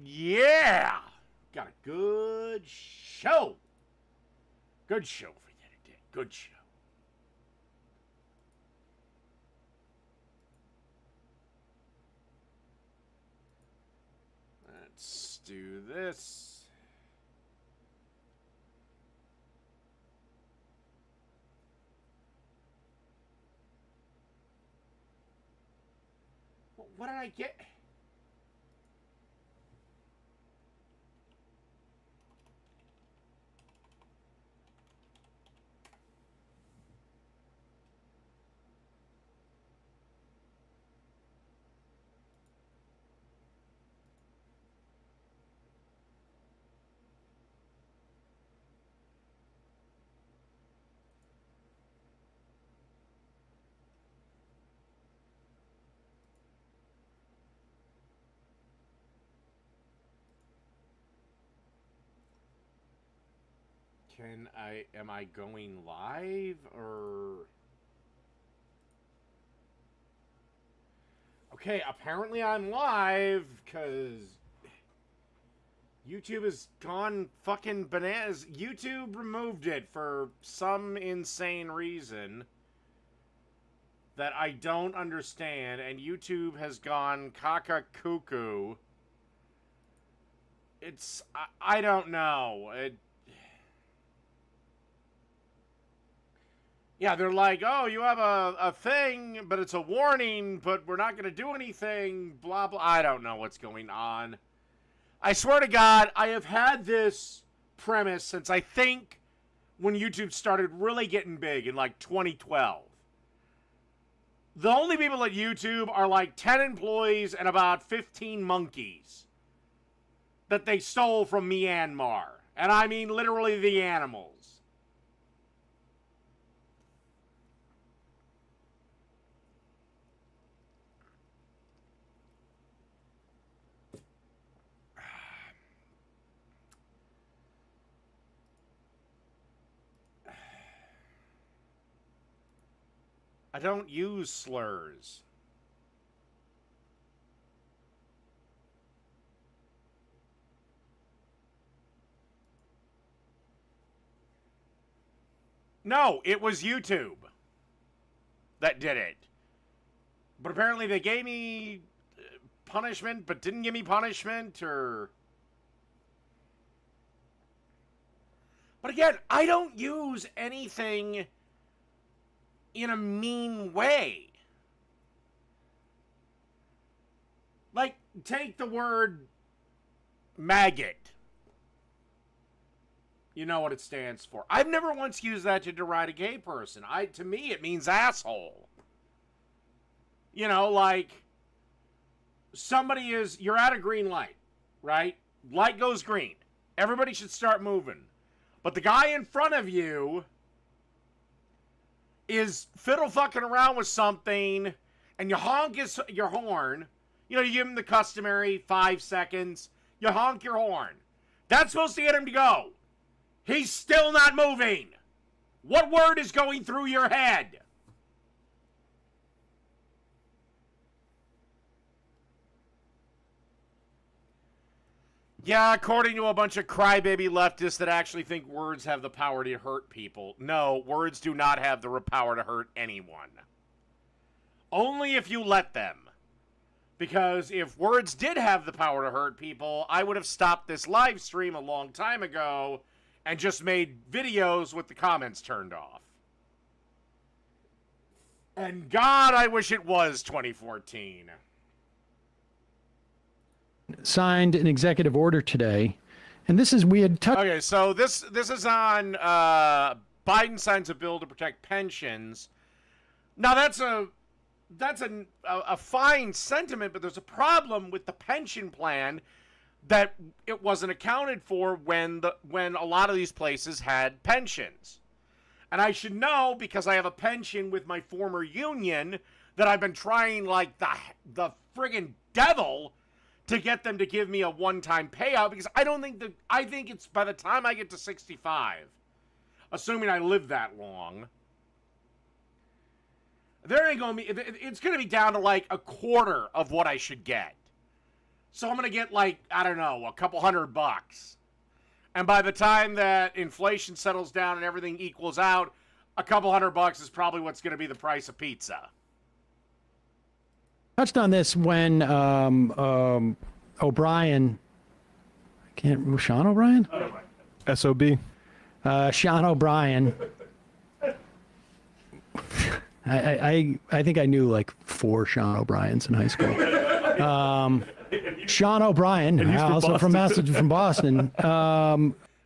Yeah! Got a good show. Good show for you today. Good show. Let's do this. What did I get? Am I going live or? Okay, apparently I'm live because YouTube has gone fucking bananas. YouTube removed it for some insane reason that I don't understand, and YouTube has gone caca cuckoo. I don't know. Yeah, they're like, oh, you have a thing, but it's a warning, but we're not going to do anything, blah, blah. I don't know what's going on. I swear to God, I have had this premise since I think when YouTube started really getting big in like 2012. The only people at YouTube are like 10 employees and about 15 monkeys that they stole from Myanmar. And I mean literally the animals. I don't use slurs. No, it was YouTube that did it. But apparently they gave me punishment, but didn't give me punishment, or... But again, I don't use anything in a mean way. Like, take the word maggot. You know what it stands for. I've never once used that to deride a gay person. To me, it means asshole. You know, like, you're at a green light, right? Light goes green. Everybody should start moving. But the guy in front of you is fiddle fucking around with something, and you honk your horn. You know, you give him the customary 5 seconds. You honk your horn. That's supposed to get him to go. He's still not moving. What word is going through your head? Yeah, according to a bunch of crybaby leftists that actually think words have the power to hurt people. No, words do not have the power to hurt anyone. Only if you let them. Because if words did have the power to hurt people, I would have stopped this live stream a long time ago and just made videos with the comments turned off. And God, I wish it was 2014. Signed an executive order today, and this is we had touched. Okay, so this is on Biden signs a bill to protect pensions. Now that's a fine sentiment, but there's a problem with the pension plan that it wasn't accounted for when a lot of these places had pensions. And I should know because I have a pension with my former union that I've been trying like the friggin' devil to get them to give me a one-time payout, because I think it's by the time I get to 65, assuming I live that long, it's going to be down to like a quarter of what I should get. So I'm going to get like, I don't know, a couple $100. And by the time that inflation settles down and everything equals out, a couple $100 is probably what's going to be the price of pizza. Touched on this when O'Brien, Sean O'Brien? SOB. Sean O'Brien. I think I knew like 4 Sean O'Briens in high school. Sean O'Brien, also from Boston.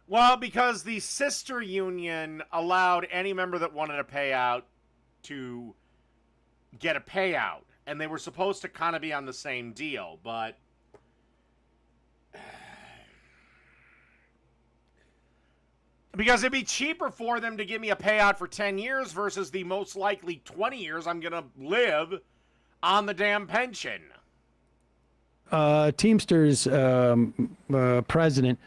Well, because the sister union allowed any member that wanted a payout to get a payout. And they were supposed to kind of be on the same deal, but because it'd be cheaper for them to give me a payout for 10 years versus the most likely 20 years I'm going to live on the damn pension. Teamsters president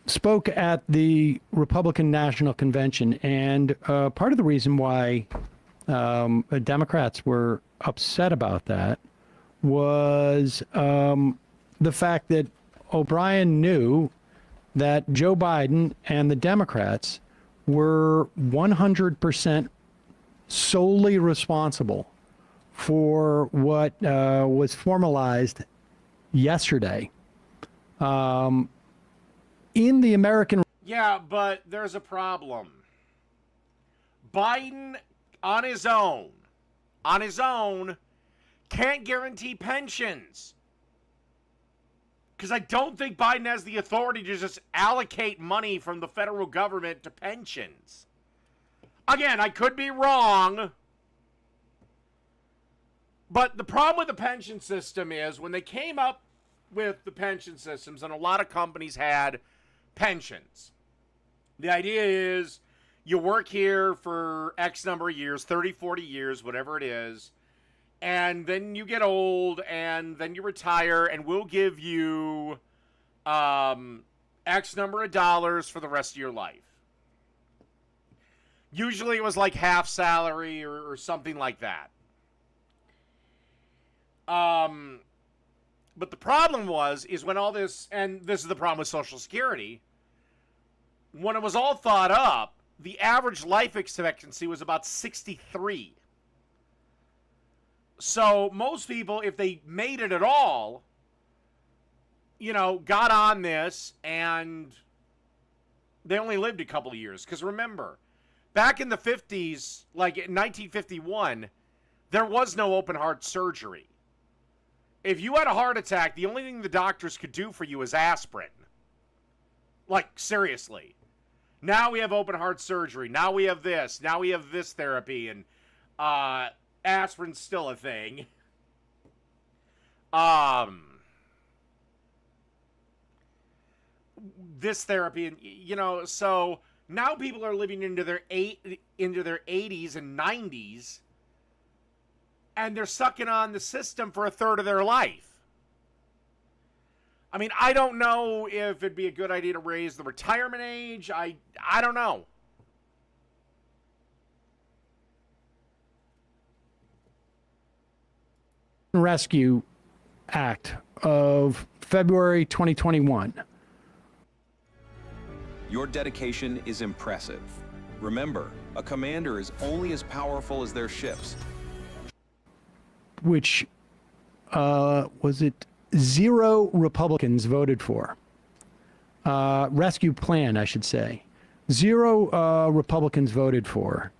spoke at the Republican National Convention, and part of the reason why Democrats were upset about that was the fact that O'Brien knew that Joe Biden and the Democrats were 100% solely responsible for what was formalized yesterday in the American. Yeah, but there's a problem. Biden on his own, can't guarantee pensions. Because I don't think Biden has the authority to just allocate money from the federal government to pensions. Again, I could be wrong. But the problem with the pension system is when they came up with the pension systems, and a lot of companies had pensions. The idea is you work here for X number of years, 30, 40 years, whatever it is, and then you get old, and then you retire, and we'll give you X number of dollars for the rest of your life. Usually it was like half salary or something like that. But the problem is when all this, and this is the problem with Social Security, when it was all thought up, the average life expectancy was about 63. So most people, if they made it at all, got on this and they only lived a couple of years. Because remember, back in the 50s, like in 1951, there was no open heart surgery. If you had a heart attack, the only thing the doctors could do for you is aspirin. Like, seriously. Now we have open heart surgery. Now we have this. Now we have this therapy. And aspirin's still a thing. This therapy, and so now people are living into their 80s and 90s. And they're sucking on the system for a third of their life. I mean, I don't know if it'd be a good idea to raise the retirement age. I don't know. Rescue Act of February 2021. Your dedication is impressive. Remember, a commander is only as powerful as their ships. Which was it 0 Republicans voted for. Rescue plan, I should say. 0 Republicans voted for.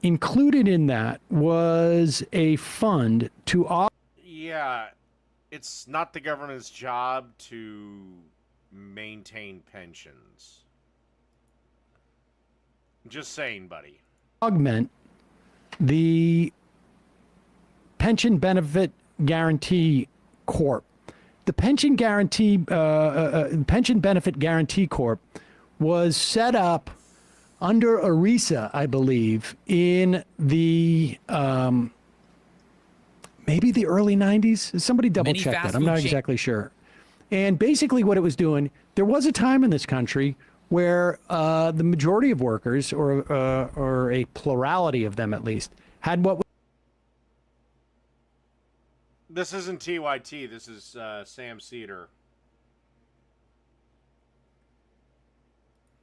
Included in that was a fund to... Yeah, it's not the government's job to maintain pensions. Just saying, buddy. Augment the Pension Benefit Guarantee Corp. The Pension Benefit Guarantee Corp was set up under ERISA, I believe, in the maybe the early 90s. Somebody double check that. I'm not exactly sure. And basically what it was doing, there was a time in this country where the majority of workers, or a plurality of them at least, had what This isn't TYT. This is Sam Cedar.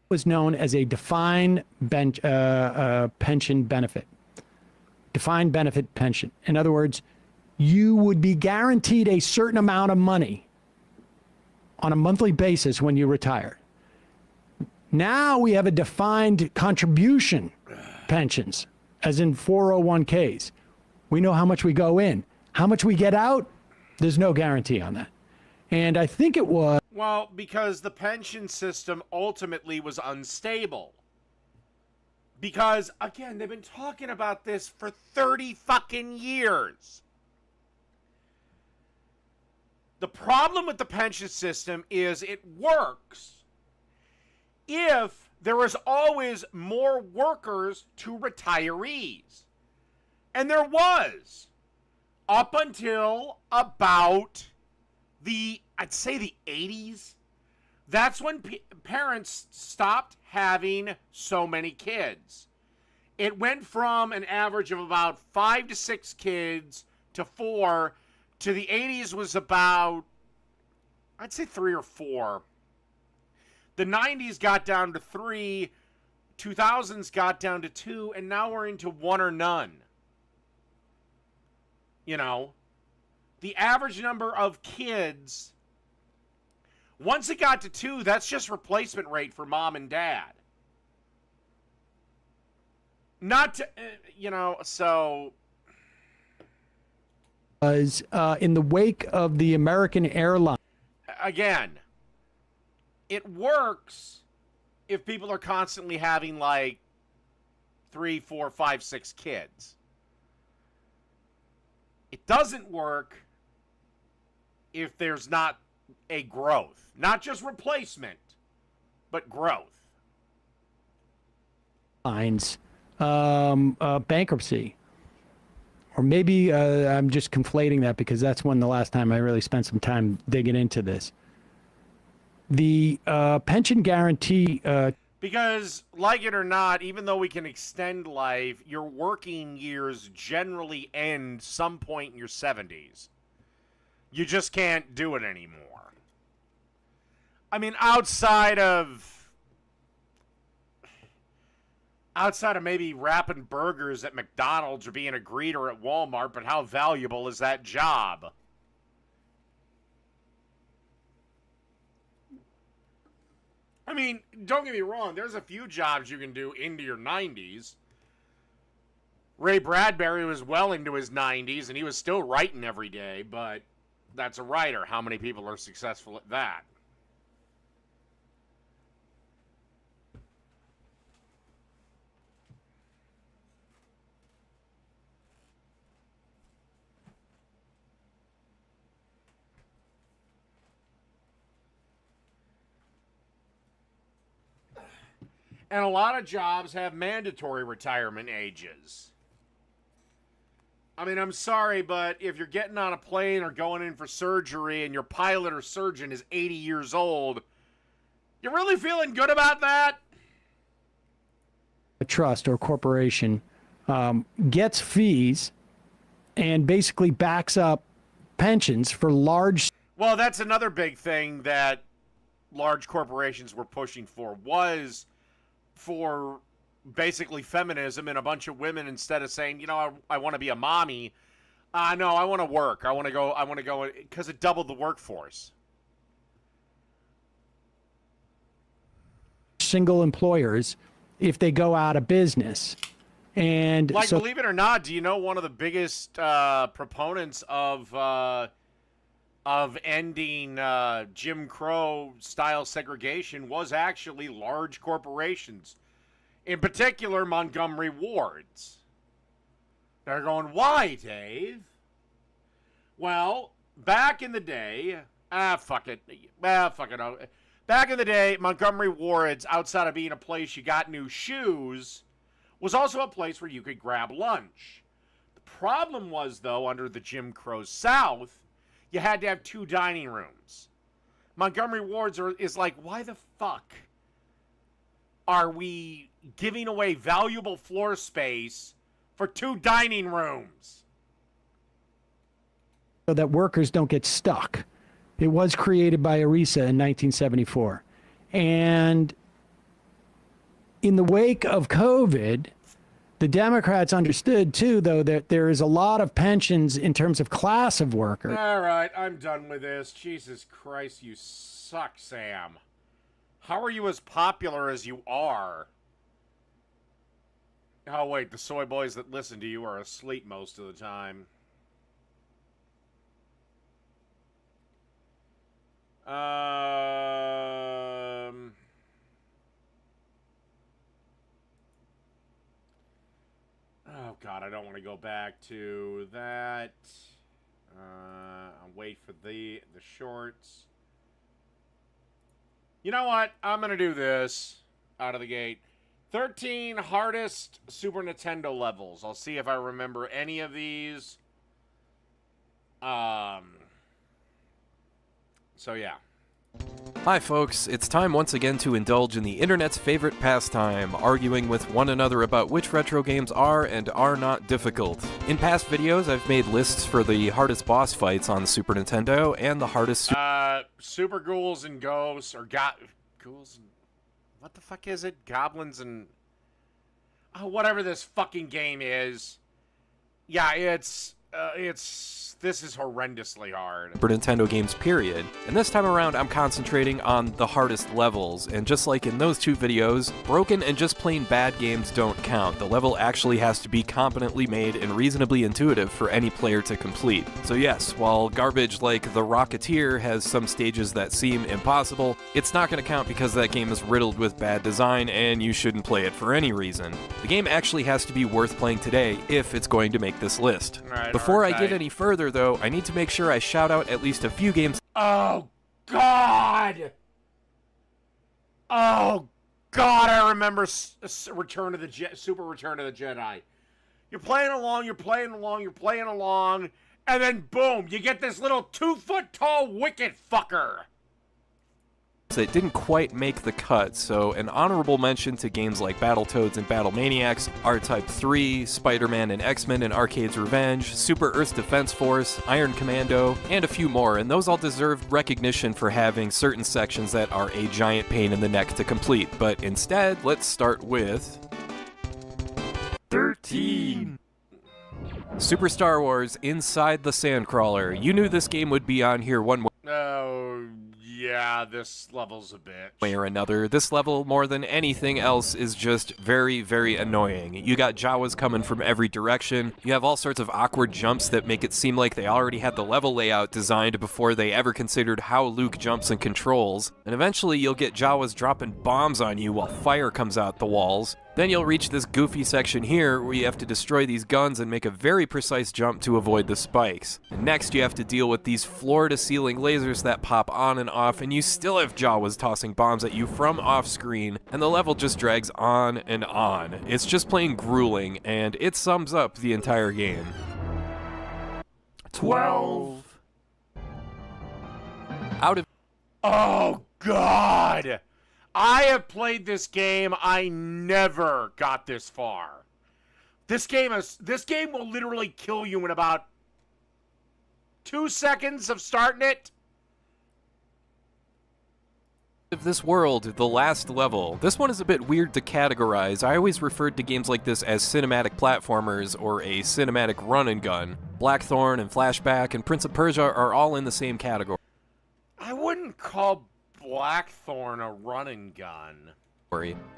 Was known as a defined pension benefit. Defined benefit pension. In other words, you would be guaranteed a certain amount of money on a monthly basis when you retire. Now we have a defined contribution pensions, as in 401ks. We know how much we go in. How much we get out, there's no guarantee on that. And I think it was... Well, because the pension system ultimately was unstable. Because, again, they've been talking about this for 30 fucking years. The problem with the pension system is it works if there is always more workers to retirees. And there was. Up until about I'd say the 80s. That's when parents stopped having so many kids. It went from an average of about 5 to 6 kids to 4, to the 80s was about, I'd say 3 or 4. The 90s got down to 3, 2000s got down to 2, and now we're into 1 or none. You know, the average number of kids, once it got to 2, that's just replacement rate for mom and dad. Not to, so... Was in the wake of the American airline. Again, it works if people are constantly having like 3, 4, 5, 6 kids. It doesn't work if there's not a growth. Not just replacement, but growth. Bankruptcy. Or maybe I'm just conflating that because that's when the last time I really spent some time digging into this. The pension guarantee... Because, like it or not, even though we can extend life, your working years generally end some point in your 70s. You just can't do it anymore. I mean, outside of maybe wrapping burgers at McDonald's or being a greeter at Walmart, but how valuable is that job? I mean, don't get me wrong, there's a few jobs you can do into your 90s. Ray Bradbury was well into his 90s, and he was still writing every day, but that's a writer. How many people are successful at that? And a lot of jobs have mandatory retirement ages. I mean, I'm sorry, but if you're getting on a plane or going in for surgery and your pilot or surgeon is 80 years old, you really feeling good about that? A trust or corporation gets fees and basically backs up pensions for large... Well, that's another big thing that large corporations were pushing for, was for basically feminism, and a bunch of women, instead of saying, I want to be a mommy, no, I want to work. I want to go, because it doubled the workforce. Single employers, if they go out of business. And like, so, believe it or not, do you know one of the biggest proponents of ending Jim Crow style segregation was actually large corporations, in particular Montgomery Wards. They're going, why, Dave? Well, back in the day, fuck it. Back in the day, Montgomery Wards, outside of being a place you got new shoes, was also a place where you could grab lunch. The problem was, though, under the Jim Crow South, you had to have 2 dining rooms. Montgomery Wards is like, why the fuck are we giving away valuable floor space for 2 dining rooms? so that workers don't get stuck. It was created by ERISA in 1974. And in the wake of COVID, the Democrats understood, too, though, that there is a lot of pensions in terms of class of worker. All right, I'm done with this. Jesus Christ, you suck, Sam. How are you as popular as you are? Oh, wait, the soy boys that listen to you are asleep most of the time. Oh, God, I don't want to go back to that. I'll wait for the shorts. You know what? I'm going to do this out of the gate. 13 hardest Super Nintendo levels. I'll see if I remember any of these. So, yeah. Hi folks, it's time once again to indulge in the internet's favorite pastime, arguing with one another about which retro games are and are not difficult. In past videos, I've made lists for the hardest boss fights on the Super Nintendo and the hardest Super Ghouls and Ghosts, or Ghouls and... What the fuck is it? Goblins and... Oh, whatever this fucking game is. Yeah, it's... This is horrendously hard. Super Nintendo games, period. And this time around, I'm concentrating on the hardest levels. And just like in those two videos, broken and just plain bad games don't count. The level actually has to be competently made and reasonably intuitive for any player to complete. So yes, while garbage like The Rocketeer has some stages that seem impossible, it's not going to count because that game is riddled with bad design and you shouldn't play it for any reason. The game actually has to be worth playing today if it's going to make this list. Before I get any further, though, I need to make sure I shout out at least a few games. Oh, God! Oh, God, I remember Super Return of the Jedi. You're playing along, and then boom, you get this little 2-foot-tall wicked fucker. That didn't quite make the cut, so an honorable mention to games like Battletoads and Battlemaniacs, R-Type 3, Spider-Man and X-Men and Arcade's Revenge, Super Earth's Defense Force, Iron Commando, and a few more, and those all deserve recognition for having certain sections that are a giant pain in the neck to complete. But instead, let's start with... 13! Super Star Wars Inside the Sandcrawler. You knew this game would be on here one Oh, yeah, this level's a bitch. way or another. This level, more than anything else, is just very, very annoying. You got Jawas coming from every direction. You have all sorts of awkward jumps that make it seem like they already had the level layout designed before they ever considered how Luke jumps and controls. And eventually you'll get Jawas dropping bombs on you while fire comes out the walls. Then you'll reach this goofy section here where you have to destroy these guns and make a very precise jump to avoid the spikes. And next you have to deal with these floor-to-ceiling lasers that pop on and off, and you still have Jawas tossing bombs at you from off-screen, and the level just drags on and on. It's just plain grueling, and it sums up the entire game. 12. Out of... Oh, God! I have played this game. I never got this far. This game will literally kill you in about 2 seconds of starting it. Of this world, the last level. This one is a bit weird to categorize. I always referred to games like this as cinematic platformers or a cinematic run and gun. Blackthorn and Flashback and Prince of Persia are all in the same category. I wouldn't call Blackthorn a run and gun.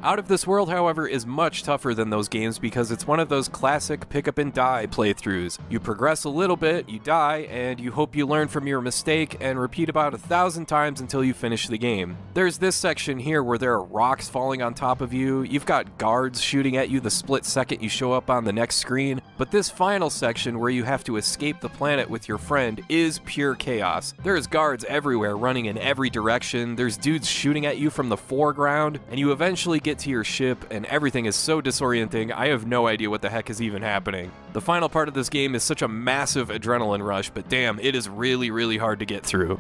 Out of This World, however, is much tougher than those games because it's one of those classic pick up and die playthroughs. You progress a little bit, you die, and you hope you learn from your mistake and repeat about 1,000 times until you finish the game. There's this section here where there are rocks falling on top of you, you've got guards shooting at you the split second you show up on the next screen, but this final section where you have to escape the planet with your friend is pure chaos. There's guards everywhere running in every direction, there's dudes shooting at you from the foreground, and you eventually get to your ship and everything is so disorienting, I have no idea what the heck is even happening. The final part of this game is such a massive adrenaline rush, but damn, it is really, really hard to get through.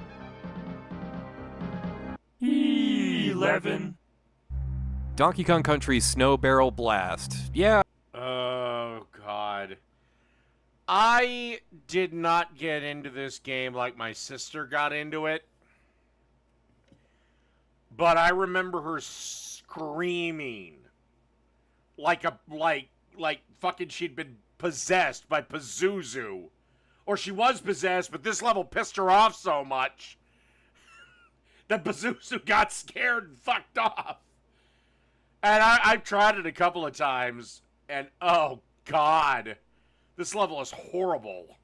11. Donkey Kong Country Snow Barrel Blast. Yeah. Oh, God. I did not get into this game like my sister got into it. But I remember her screaming like fucking she'd been possessed by Pazuzu. Or she was possessed, but this level pissed her off so much that Pazuzu got scared and fucked off. And I've tried it a couple of times, and oh god, this level is horrible.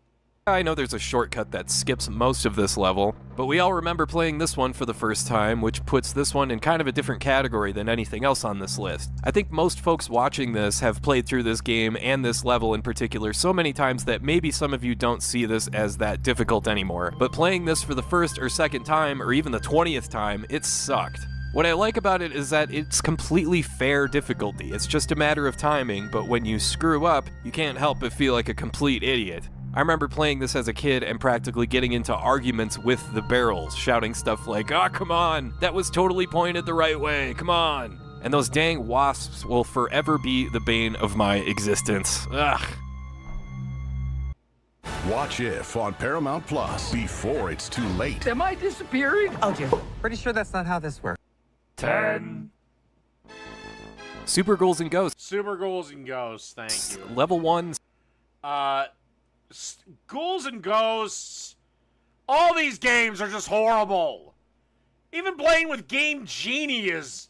I know there's a shortcut that skips most of this level, but we all remember playing this one for the first time, which puts this one in kind of a different category than anything else on this list. I think most folks watching this have played through this game and this level in particular so many times that maybe some of you don't see this as that difficult anymore. But playing this for the first or second time, or even the 20th time, it sucked. What I like about it is that it's completely fair difficulty. It's just a matter of timing, but when you screw up, you can't help but feel like a complete idiot. I remember playing this as a kid and practically getting into arguments with the barrels, shouting stuff like, "Ah, come on, that was totally pointed the right way, come on." And those dang wasps will forever be the bane of my existence. Ugh. Watch If on Paramount Plus before it's too late. Am I disappearing? Oh dear, pretty sure that's not how this works. 10. Super Ghouls and Ghosts. Super Ghouls and Ghosts, thank you. Level 1. Ghouls and Ghosts, all these games are just horrible. Even playing with Game Genie is,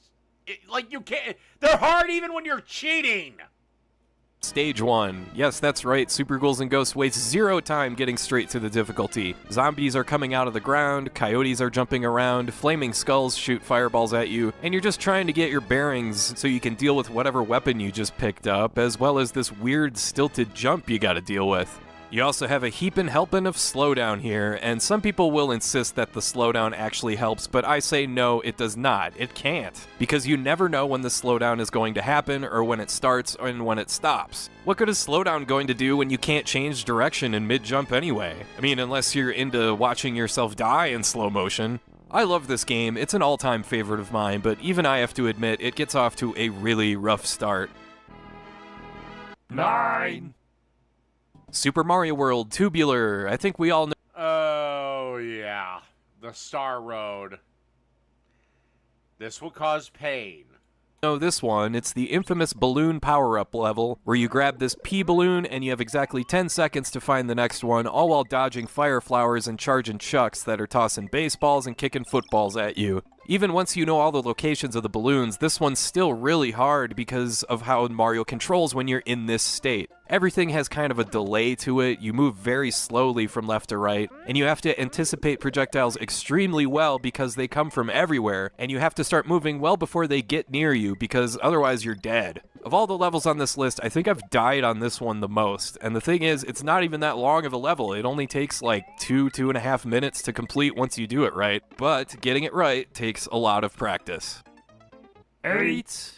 like, you can't, they're hard even when you're cheating. Stage 1. Yes, that's right, Super Ghouls and Ghosts wastes 0 time getting straight to the difficulty. Zombies are coming out of the ground, coyotes are jumping around, flaming skulls shoot fireballs at you, and you're just trying to get your bearings so you can deal with whatever weapon you just picked up, as well as this weird stilted jump you gotta deal with. You also have a heapin' helpin' of slowdown here, and some people will insist that the slowdown actually helps, but I say no, it does not. It can't. Because you never know when the slowdown is going to happen, or when it starts, and when it stops. What good is slowdown going to do when you can't change direction in mid-jump anyway? I mean, unless you're into watching yourself die in slow motion. I love this game, it's an all-time favorite of mine, but even I have to admit, it gets off to a really rough start. 9. Super Mario World Tubular. I think we all know. Oh, yeah. The Star Road. This will cause pain. This one. It's the infamous balloon power-up level, where you grab this P balloon and you have exactly 10 seconds to find the next one, all while dodging fire flowers and charging chucks that are tossing baseballs and kicking footballs at you. Even once you know all the locations of the balloons, this one's still really hard because of how Mario controls when you're in this state. Everything has kind of a delay to it, you move very slowly from left to right, and you have to anticipate projectiles extremely well because they come from everywhere, and you have to start moving well before they get near you because otherwise you're dead. Of all the levels on this list, I think I've died on this one the most, and the thing is, it's not even that long of a level. It only takes like 2.5 minutes to complete once you do it right, but getting it right takes a lot of practice. 8.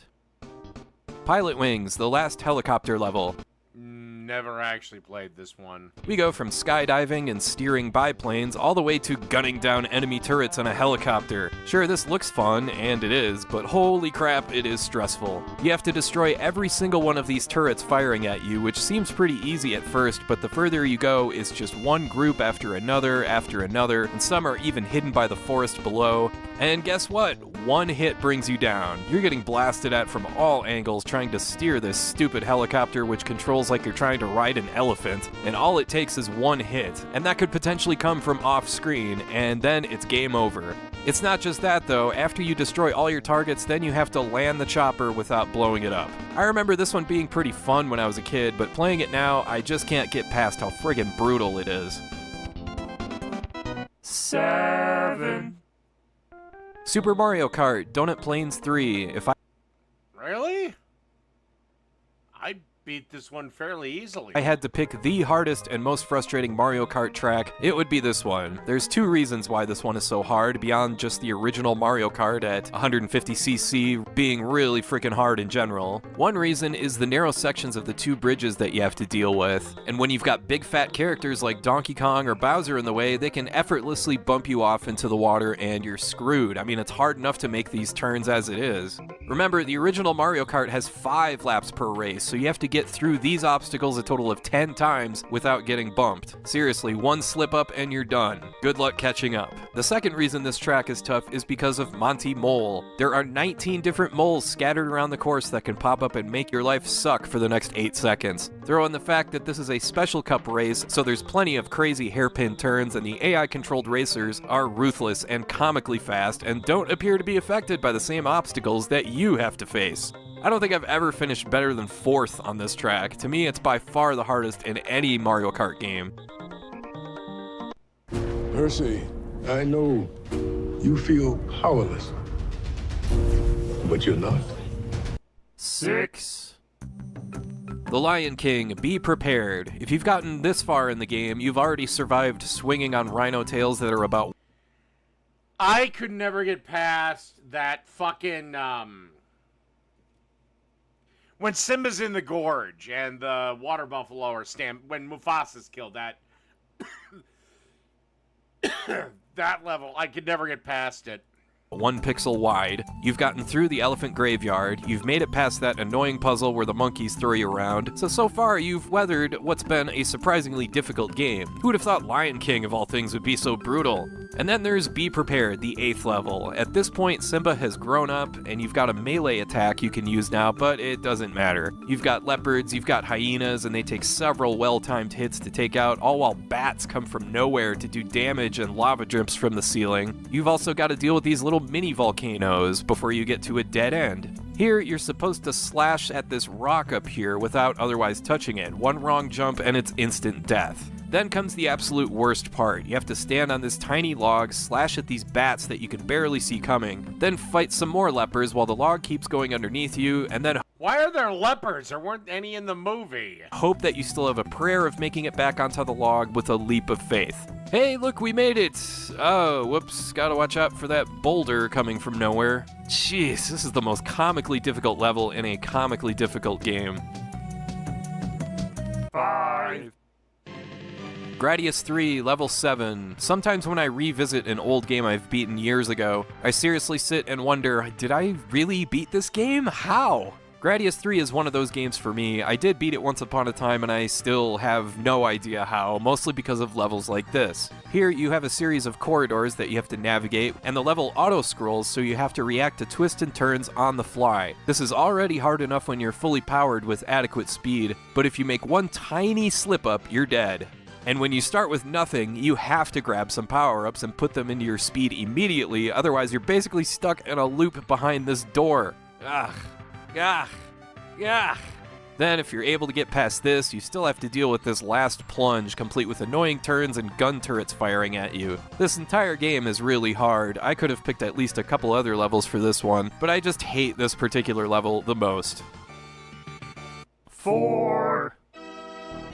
Pilot Wings, the last helicopter level. Never actually played this one. We go from skydiving and steering biplanes all the way to gunning down enemy turrets in a helicopter. Sure, this looks fun, and it is, but holy crap, it is stressful. You have to destroy every single one of these turrets firing at you, which seems pretty easy at first, but the further you go, it's just one group after another, and some are even hidden by the forest below. And guess what? One hit brings you down. You're getting blasted at from all angles trying to steer this stupid helicopter which controls like you're trying to ride an elephant, and all it takes is one hit, and that could potentially come from off screen, and then it's game over. It's not just that though, after you destroy all your targets, then you have to land the chopper without blowing it up. I remember this one being pretty fun when I was a kid, but playing it now, I just can't get past how friggin' brutal it is. 7. Super Mario Kart Donut Plains 3. Really? I beat this one fairly easily. I had to pick the hardest and most frustrating Mario Kart track, it would be this one. There's 2 reasons why this one is so hard, beyond just the original Mario Kart at 150cc being really freaking hard in general. One reason is the narrow sections of the 2 bridges that you have to deal with, and when you've got big fat characters like Donkey Kong or Bowser in the way, they can effortlessly bump you off into the water and you're screwed. I mean, it's hard enough to make these turns as it is. Remember, the original Mario Kart has 5 laps per race, so you have to get through these obstacles a total of 10 times without getting bumped. Seriously, one slip up and you're done. Good luck catching up. The second reason this track is tough is because of Monty Mole. There are 19 different moles scattered around the course that can pop up and make your life suck for the next 8 seconds. Throw in the fact that this is a special cup race, so there's plenty of crazy hairpin turns, and the AI-controlled racers are ruthless and comically fast and don't appear to be affected by the same obstacles that you have to face. I don't think I've ever finished better than 4th on this track. To me, it's by far the hardest in any Mario Kart game. Percy, I know you feel powerless, but you're not. 6. The Lion King, be prepared. If you've gotten this far in the game, you've already survived swinging on rhino tails that are about... I could never get past that fucking, when Simba's in the gorge and the water buffalo are when Mufasa's killed, that that level, I could never get past it. 1 pixel wide. You've gotten through the elephant graveyard. You've made it past that annoying puzzle where the monkeys throw you around. So far, you've weathered what's been a surprisingly difficult game. Who would have thought Lion King, of all things, would be so brutal? And then there's Be Prepared, the 8th level. At this point, Simba has grown up, and you've got a melee attack you can use now, but it doesn't matter. You've got leopards, you've got hyenas, and they take several well-timed hits to take out, all while bats come from nowhere to do damage and lava drips from the ceiling. You've also got to deal with these little mini volcanoes before you get to a dead end. Here, you're supposed to slash at this rock up here without otherwise touching it. One wrong jump and it's instant death. Then comes the absolute worst part. You have to stand on this tiny log, slash at these bats that you can barely see coming, then fight some more leopards while the log keeps going underneath you, and then Why are there leopards? There weren't any in the movie. hope that you still have a prayer of making it back onto the log with a leap of faith. Hey, look, we made it! Oh, whoops, gotta watch out for that boulder coming from nowhere. Jeez, this is the most comically difficult level in a comically difficult game. 5. Gradius 3, level 7. Sometimes when I revisit an old game I've beaten years ago, I seriously sit and wonder, did I really beat this game? How? Gradius 3 is one of those games for me. I did beat it once upon a time and I still have no idea how, mostly because of levels like this. Here you have a series of corridors that you have to navigate, and the level auto-scrolls, so you have to react to twists and turns on the fly. This is already hard enough when you're fully powered with adequate speed, but if you make one tiny slip-up, you're dead. And when you start with nothing, you have to grab some power-ups and put them into your speed immediately, otherwise you're basically stuck in a loop behind this door. Ugh. Ugh. Ugh. Then, if you're able to get past this, you still have to deal with this last plunge, complete with annoying turns and gun turrets firing at you. This entire game is really hard. I could have picked at least a couple other levels for this one, but I just hate this particular level the most. 4.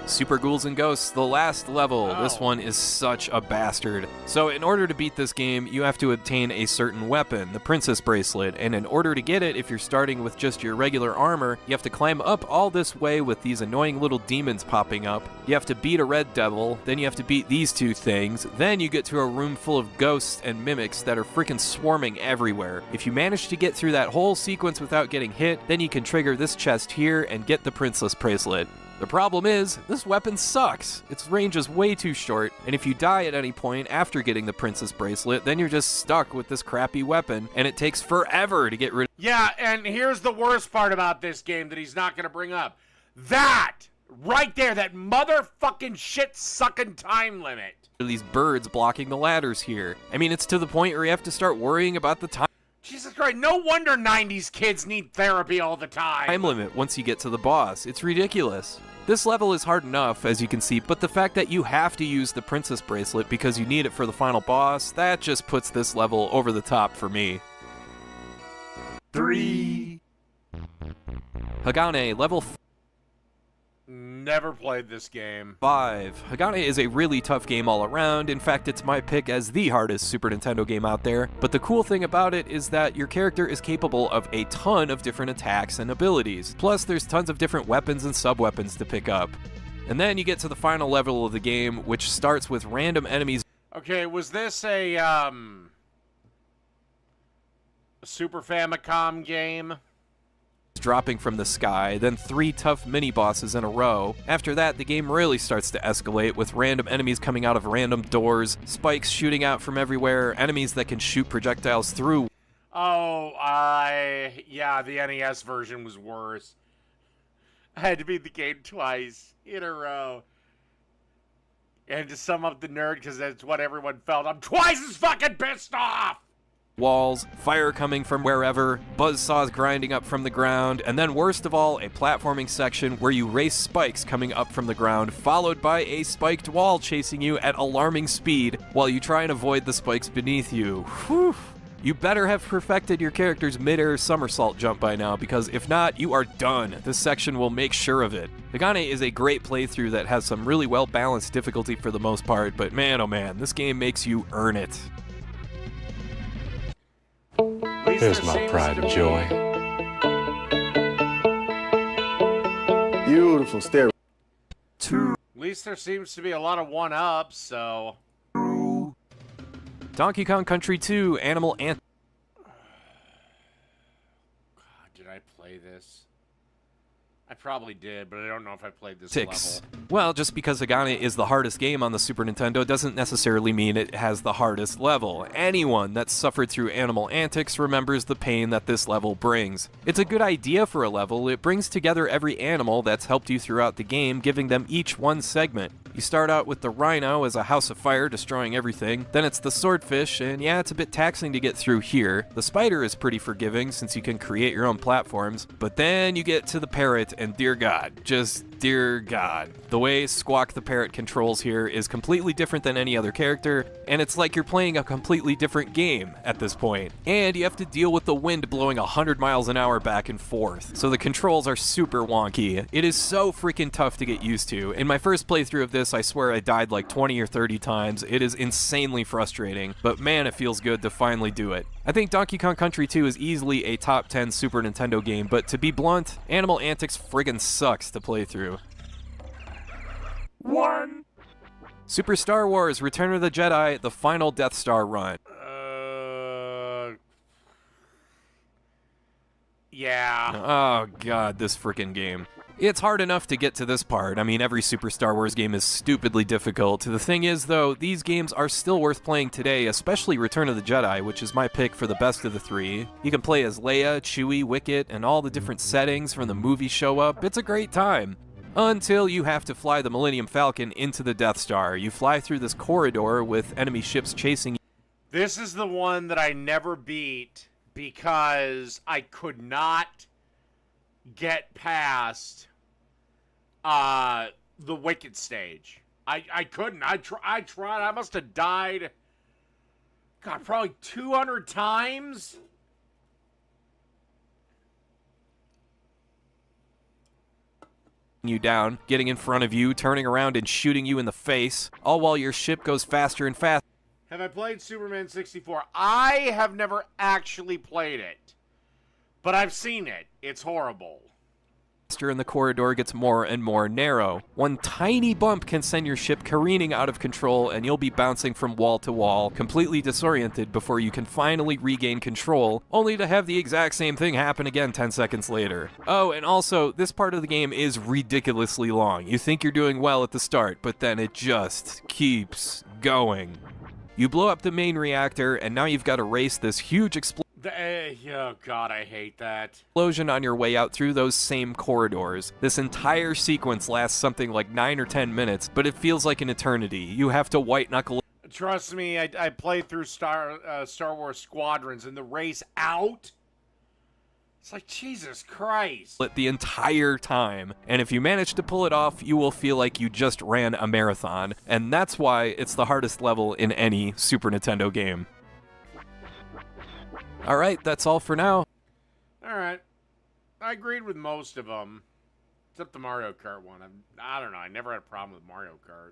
Super Ghouls and Ghosts, the last level. Wow. This one is such a bastard. So in order to beat this game, you have to obtain a certain weapon, the Princess Bracelet, and in order to get it, if you're starting with just your regular armor, you have to climb up all this way with these annoying little demons popping up. You have to beat a red devil, then you have to beat these two things, then you get to a room full of ghosts and mimics that are freaking swarming everywhere. If you manage to get through that whole sequence without getting hit, then you can trigger this chest here and get the Princess Bracelet. The problem is, this weapon sucks. Its range is way too short, and if you die at any point after getting the Princess Bracelet, then you're just stuck with this crappy weapon, and it takes forever to get rid of. Yeah, and here's the worst part about this game that he's not going to bring up. That! Right there, that motherfucking shit-sucking time limit. These birds blocking the ladders here. I mean, it's to the point where you have to start worrying about the time Jesus Christ, no wonder 90s kids need therapy all the time. limit once you get to the boss. It's ridiculous. This level is hard enough, as you can see, but the fact that you have to use the Princess Bracelet because you need it for the final boss, that just puts this level over the top for me. 3. Hagane, level Never played this game. 5. Hagane is a really tough game all around. In fact, it's my pick as the hardest Super Nintendo game out there. But the cool thing about it is that your character is capable of a ton of different attacks and abilities. Plus, there's tons of different weapons and sub-weapons to pick up. And then you get to the final level of the game, which starts with random enemies. Okay, was this a Super Famicom game? dropping from the sky, then 3 tough mini-bosses in a row. After that, the game really starts to escalate, with random enemies coming out of random doors, spikes shooting out from everywhere, enemies that can shoot projectiles through. Oh, yeah, the NES version was worse. I had to beat the game twice in a row. And to sum up the nerd, because that's what everyone felt, I'm twice as fucking pissed off! Walls, fire coming from wherever, buzzsaws grinding up from the ground, and then worst of all, a platforming section where you race spikes coming up from the ground, followed by a spiked wall chasing you at alarming speed while you try and avoid the spikes beneath you. Whew. You better have perfected your character's mid-air somersault jump by now, because if not, you are done. This section will make sure of it. Hagane is a great playthrough that has some really well-balanced difficulty for the most part, but man oh man, this game makes you earn it. Here's my pride and joy. Beautiful stereo. At least there seems to be a lot of one-ups, so... Donkey Kong Country 2, Animal Ant... God, did I play this? I probably did, but I don't know if I played this level. Well, just because Hagane is the hardest game on the Super Nintendo doesn't necessarily mean it has the hardest level. Anyone that's suffered through Animal Antics remembers the pain that this level brings. It's a good idea for a level. It brings together every animal that's helped you throughout the game, giving them each one segment. You start out with the rhino as a house of fire destroying everything, then it's the swordfish, and yeah, it's a bit taxing to get through here. The spider is pretty forgiving since you can create your own platforms, but then you get to the parrot, and dear God, just dear God. The way Squawk the Parrot controls here is completely different than any other character, and it's like you're playing a completely different game at this point. And you have to deal with the wind blowing 100 miles an hour back and forth, so the controls are super wonky. It is so freaking tough to get used to. In my first playthrough of this, I swear I died like 20 or 30 times. It is insanely frustrating, but man, it feels good to finally do it. I think Donkey Kong Country 2 is easily a top 10 Super Nintendo game, but to be blunt, Animal Antics friggin' sucks to play through. 1. Super Star Wars Return of the Jedi, the final Death Star run. Yeah. Oh god, this frickin' game. It's hard enough to get to this part. I mean, every Super Star Wars game is stupidly difficult. The thing is, though, these games are still worth playing today, especially Return of the Jedi, which is my pick for the best of the 3. You can play as Leia, Chewie, Wicket, and all the different settings from the movie show up. It's a great time. Until you have to fly the Millennium Falcon into the Death Star. You fly through this corridor with enemy ships chasing you. This is the one that I never beat because I could not get past the Wicked stage. I couldn't. I tried. I must have died, God, probably 200 times. You down, getting in front of you, turning around and shooting you in the face, all while your ship goes faster and faster. Have I played Superman 64? I have never actually played it, but I've seen it. It's horrible. And the corridor gets more and more narrow. One tiny bump can send your ship careening out of control, and you'll be bouncing from wall to wall, completely disoriented before you can finally regain control, only to have the exact same thing happen again 10 seconds later. Oh, and also, this part of the game is ridiculously long. You think you're doing well at the start, but then it just keeps going. You blow up the main reactor, and now you've got to race this huge Oh God, I hate that. explosion on your way out through those same corridors. This entire sequence lasts something like 9 or 10 minutes, but it feels like an eternity. You have to white knuckle. Trust me, I played through Star Wars Squadrons, and the race out, it's like, Jesus Christ. It the entire time, and if you manage to pull it off, you will feel like you just ran a marathon, and that's why it's the hardest level in any Super Nintendo game. Alright, that's all for now. Alright. I agreed with most of them. Except the Mario Kart one. I don't know. I never had a problem with Mario Kart.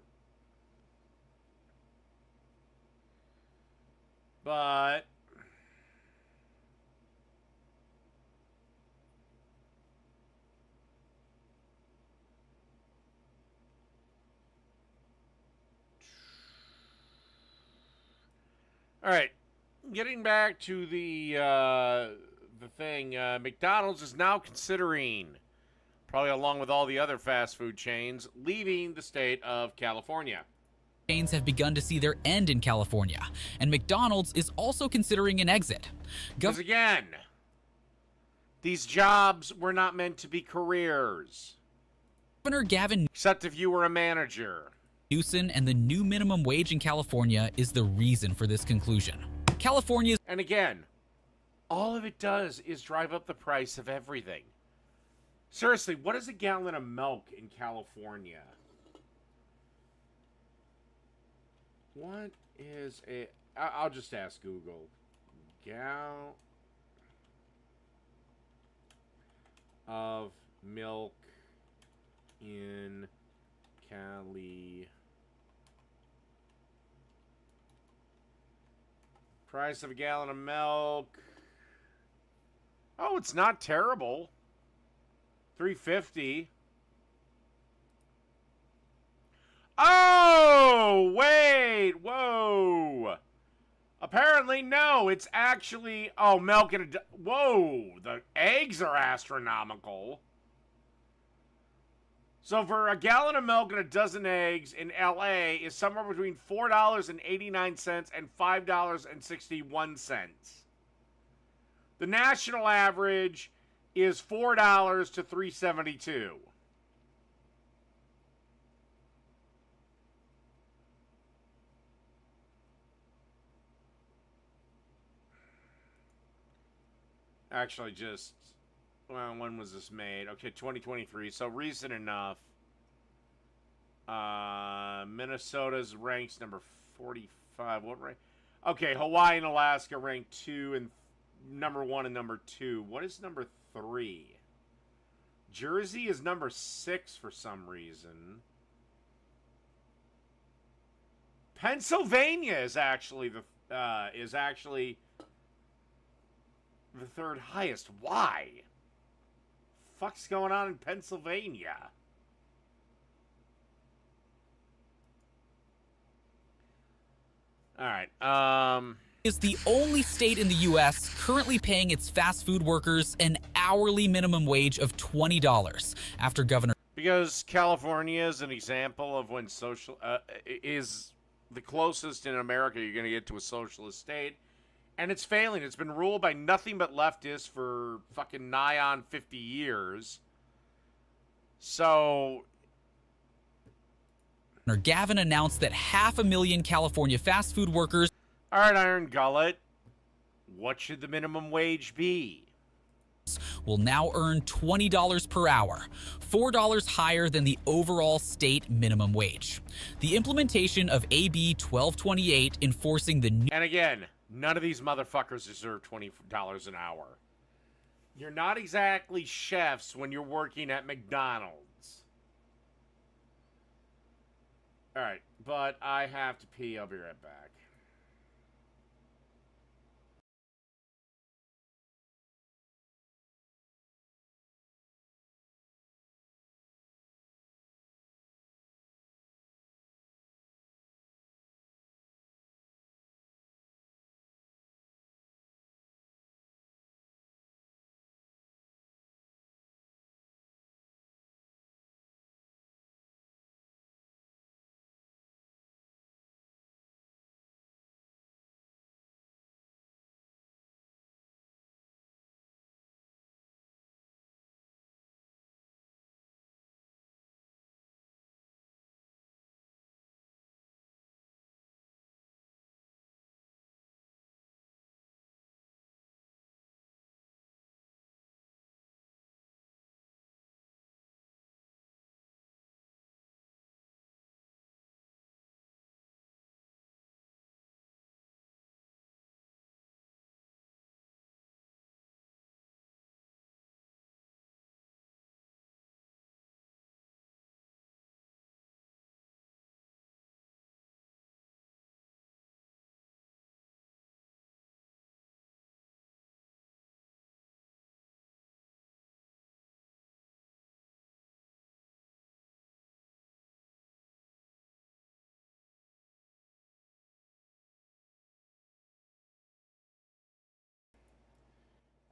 But... Alright. Getting back to the the thing. McDonald's is now considering, probably along with all the other fast food chains, leaving the state of California. Chains have begun to see their end in California, and McDonald's is also considering an exit. Because again, these jobs were not meant to be careers. Governor Gavin Except if you were a manager. Newsom and the new minimum wage in California is the reason for this conclusion. California's And again, all of it does is drive up the price of everything. Seriously, what is a gallon of milk in California? What is a... I'll just ask Google. Gal of milk in Cali. Price of a gallon of milk. Oh, it's not terrible. $3.50. Oh, wait. Whoa. Apparently, no. It's actually... Oh, milk in a... Whoa. The eggs are astronomical. So for a gallon of milk and a dozen eggs in LA is somewhere between $4.89 and $5.61. The national average is $4 to $3.72. Actually, just, well, when was this made? Okay, 2023, so recent enough. Minnesota's ranks number 45. What rank? Okay, Hawaii and Alaska rank 2 and number 1 and number 2. What is number 3? Jersey is number 6 for some reason. Pennsylvania is actually the third highest. Why? Fuck's going on in Pennsylvania? All right. is the only state in the U.S. currently paying its fast food workers an hourly minimum wage of $20 after Governor Because California is an example of when social is the closest in America you're going to get to a socialist state, and it's failing. It's been ruled by nothing but leftists for fucking nigh on 50 years. So Gavin announced that 500,000 California fast food workers all right, Iron Gullet, what should the minimum wage be? will now earn $20 per hour, $4 higher than the overall state minimum wage. The implementation of AB 1228 enforcing the new And again, none of these motherfuckers deserve $20 an hour. You're not exactly chefs when you're working at McDonald's. All right, but I have to pee. I'll be right back.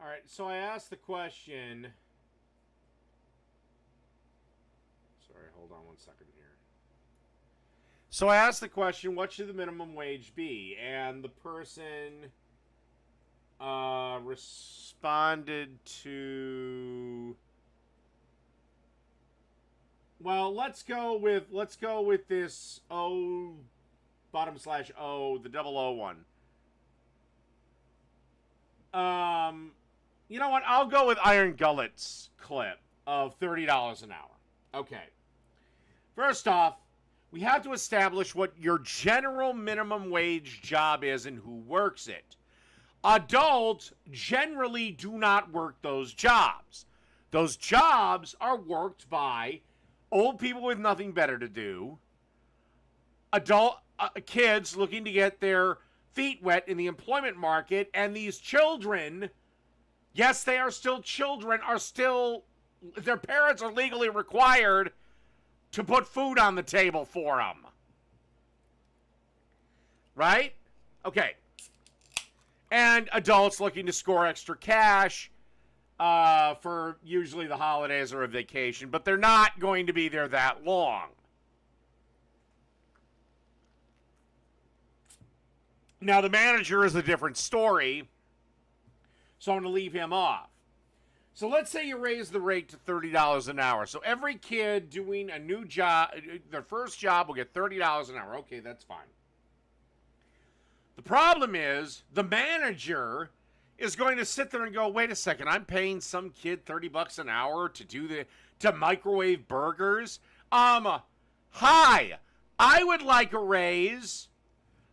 All right, so I asked the question. Sorry, hold on one second here. So I asked the question, what should the minimum wage be? And the person responded to, well, let's go with this O bottom slash O, the 001. You know what? I'll go with Iron Gullet's clip of $30 an hour. Okay. First off, we have to establish what your general minimum wage job is and who works it. Adults generally do not work those jobs. Those jobs are worked by old people with nothing better to do, adult kids looking to get their feet wet in the employment market, and these children, yes, they are still children, their parents are legally required to put food on the table for them. Right? Okay. And adults looking to score extra cash for usually the holidays or a vacation, but they're not going to be there that long. Now, the manager is a different story, so I'm going to leave him off. So let's say you raise the rate to $30 an hour. So every kid doing a new job, their first job, will get $30 an hour. Okay, that's fine. The problem is the manager is going to sit there and go, wait a second, I'm paying some kid $30 an hour to microwave burgers. Hi, I would like a raise.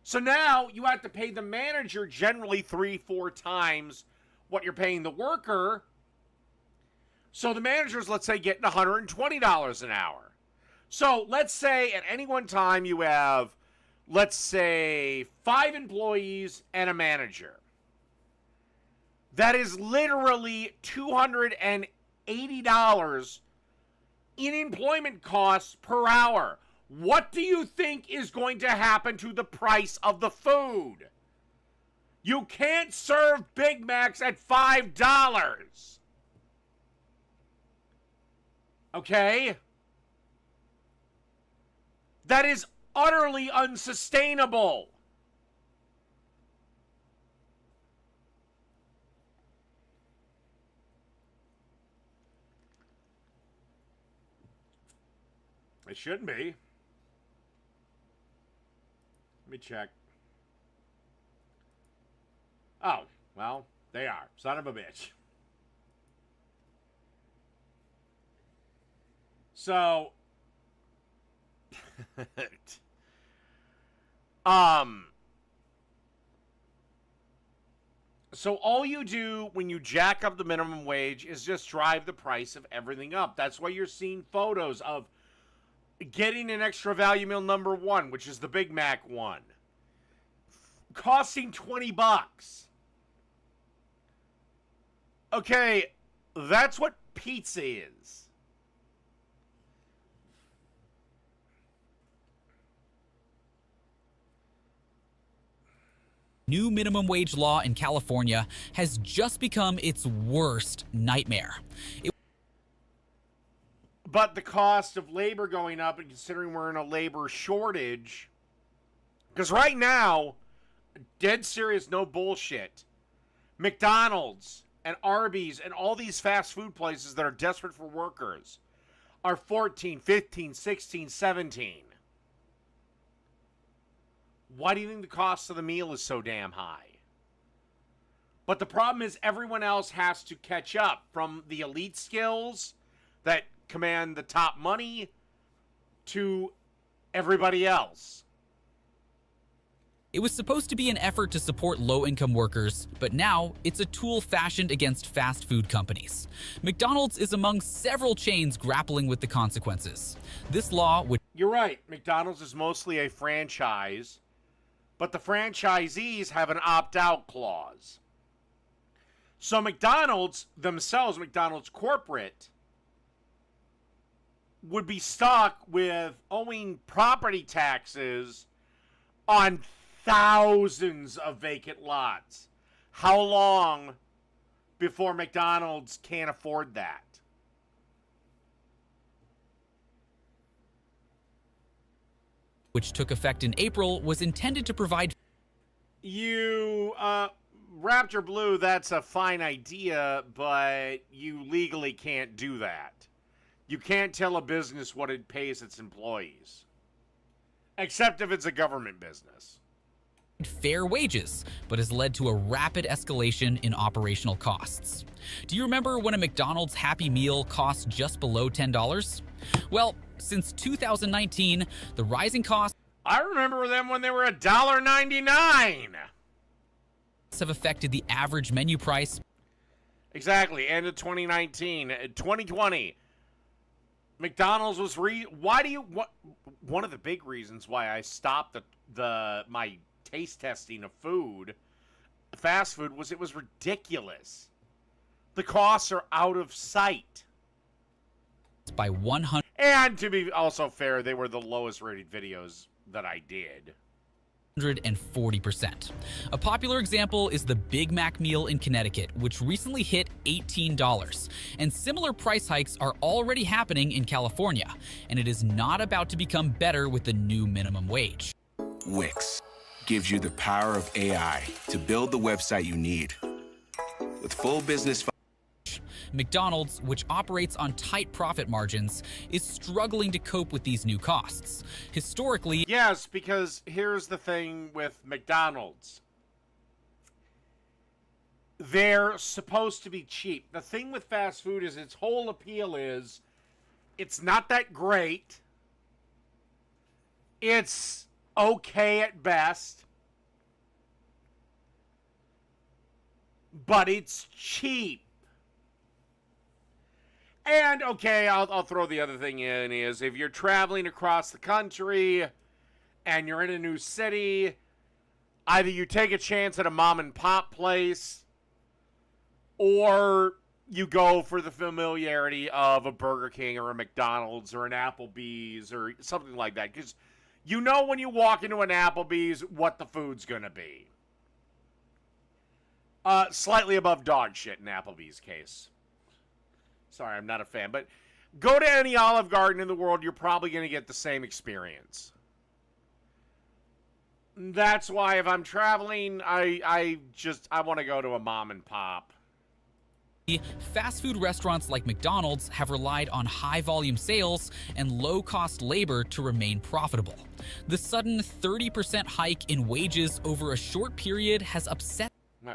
So now you have to pay the manager generally 3-4 times what you're paying the worker. So the manager's, let's say, getting $120 an hour. So let's say at any one time you have, let's say, 5 employees and a manager. That is literally $280 in employment costs per hour. What do you think is going to happen to the price of the food? You can't serve Big Macs at $5. Okay? That is utterly unsustainable. It shouldn't be. Let me check. Oh, well, they are. Son of a bitch. So, so all you do when you jack up the minimum wage is just drive the price of everything up. That's why you're seeing photos of getting an extra value meal number 1, which is the Big Mac one, costing $20. Okay, that's what pizza is. New minimum wage law in California has just become its worst nightmare. But the cost of labor going up, and considering we're in a labor shortage, because right now, dead serious, no bullshit, McDonald's and Arby's and all these fast food places that are desperate for workers are 14, 15, 16, 17. Why do you think the cost of the meal is so damn high? But the problem is everyone else has to catch up, from the elite skills that command the top money to everybody else. It was supposed to be an effort to support low-income workers, but now it's a tool fashioned against fast food companies. McDonald's is among several chains grappling with the consequences. This law would... You're right, McDonald's is mostly a franchise, but the franchisees have an opt-out clause. So McDonald's themselves, McDonald's corporate, would be stuck with owing property taxes on thousands of vacant lots. How long before McDonald's can't afford that. which took effect in April, was intended to provide You, Raptor Blue, that's a fine idea, but you legally can't do that. You can't tell a business what it pays its employees. Except if it's a government business. fair wages, but has led to a rapid escalation in operational costs. Do you remember when a McDonald's Happy Meal cost just below $10? Well, since 2019, the rising costs I remember them when they were $1.99. have affected the average menu price Exactly, end of 2019. 2020, McDonald's was one of the big reasons why I stopped my taste testing of food, fast food, was it was ridiculous. The costs are out of sight. by 100%. And to be also fair, they were the lowest rated videos that I did. 140%. A popular example is the Big Mac meal in Connecticut, which recently hit $18. And similar price hikes are already happening in California, and it is not about to become better with the new minimum wage. Wix gives you the power of AI to build the website you need. With full business McDonald's, which operates on tight profit margins, is struggling to cope with these new costs. Historically, Yes, because here's the thing with McDonald's. They're supposed to be cheap. The thing with fast food is its whole appeal is it's not that great. It's okay at best. But it's cheap. And, okay, I'll throw the other thing in is if you're traveling across the country and you're in a new city, either you take a chance at a mom and pop place or you go for the familiarity of a Burger King or a McDonald's or an Applebee's or something like that. Because you know when you walk into an Applebee's what the food's going to be. Slightly above dog shit in Applebee's case. Sorry, I'm not a fan. But go to any Olive Garden in the world, you're probably going to get the same experience. That's why if I'm traveling, I want to go to a mom and pop. fast food restaurants like McDonald's have relied on high volume sales and low cost labor to remain profitable. The sudden 30% hike in wages over a short period has upset.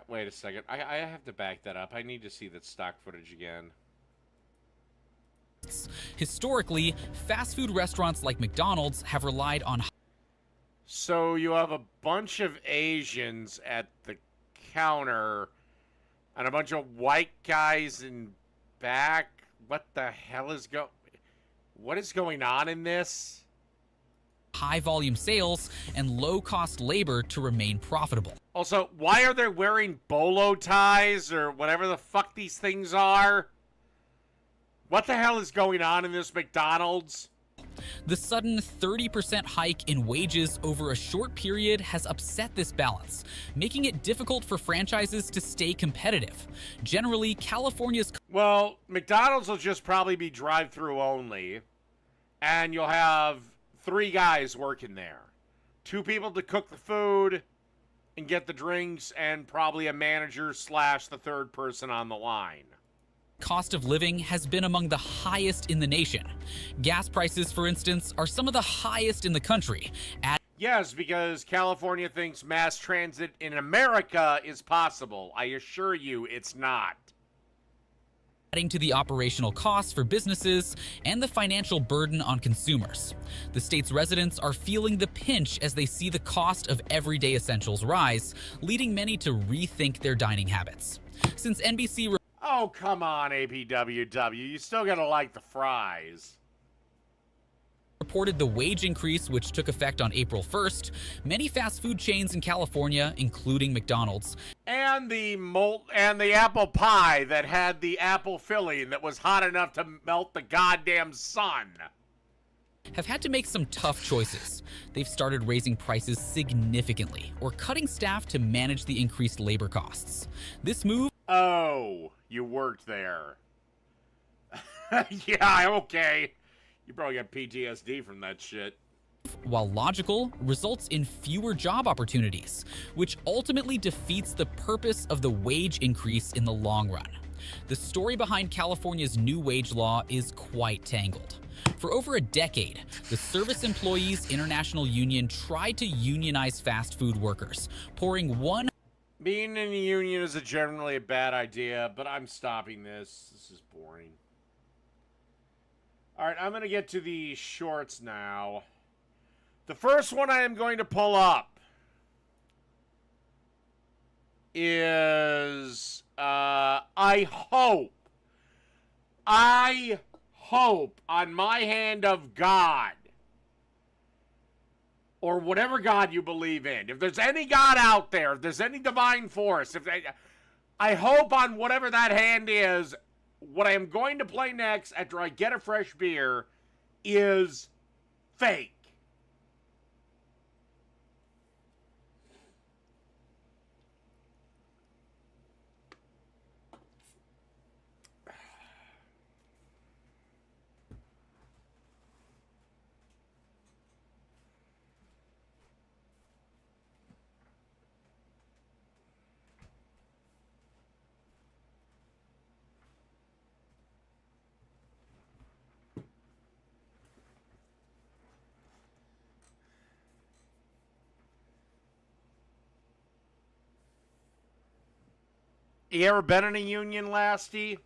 Wait a second. I have to back that up. I need to see that stock footage again. Historically, fast food restaurants like McDonald's have relied on. So you have a bunch of Asians at the counter and a bunch of white guys in back. What the hell is what is going on in this? High volume sales and low cost labor to remain profitable. Also, why are they wearing bolo ties or whatever the fuck these things are? What the hell is going on in this McDonald's? The sudden 30% hike in wages over a short period has upset this balance, making it difficult for franchises to stay competitive. Generally, California's. Well, McDonald's will just probably be drive-through only, and you'll have 3 guys working there. 2 people to cook the food and get the drinks, and probably a manager / the third person on the line. Cost of living has been among the highest in the nation. Gas prices, for instance, are some of the highest in the country. Yes, because California thinks mass transit in America is possible. I assure you it's not. Adding to the operational costs for businesses and the financial burden on consumers. The state's residents are feeling the pinch as they see the cost of everyday essentials rise, leading many to rethink their dining habits. Since NBC Oh, come on, APWW. You still gotta like the fries. reported the wage increase, which took effect on April 1st, many fast food chains in California, including McDonald's, And the apple pie that had the apple filling that was hot enough to melt the goddamn sun. have had to make some tough choices. They've started raising prices significantly or cutting staff to manage the increased labor costs. This move Oh. Oh, you worked there. Yeah, okay. You probably got PTSD from that shit. While logical, results in fewer job opportunities, which ultimately defeats the purpose of the wage increase in the long run. The story behind California's new wage law is quite tangled. For over a decade, the Service Employees International Union tried to unionize fast food workers, pouring one... Being in a union is generally a bad idea, but I'm stopping this. This is boring. All right, I'm going to get to the shorts now. The first one I am going to pull up is, I hope on my hand of God, or whatever God you believe in, if there's any God out there, if there's any divine force, I hope on whatever that hand is, what I am going to play next after I get a fresh beer is fake. You ever been in a union, Lasty?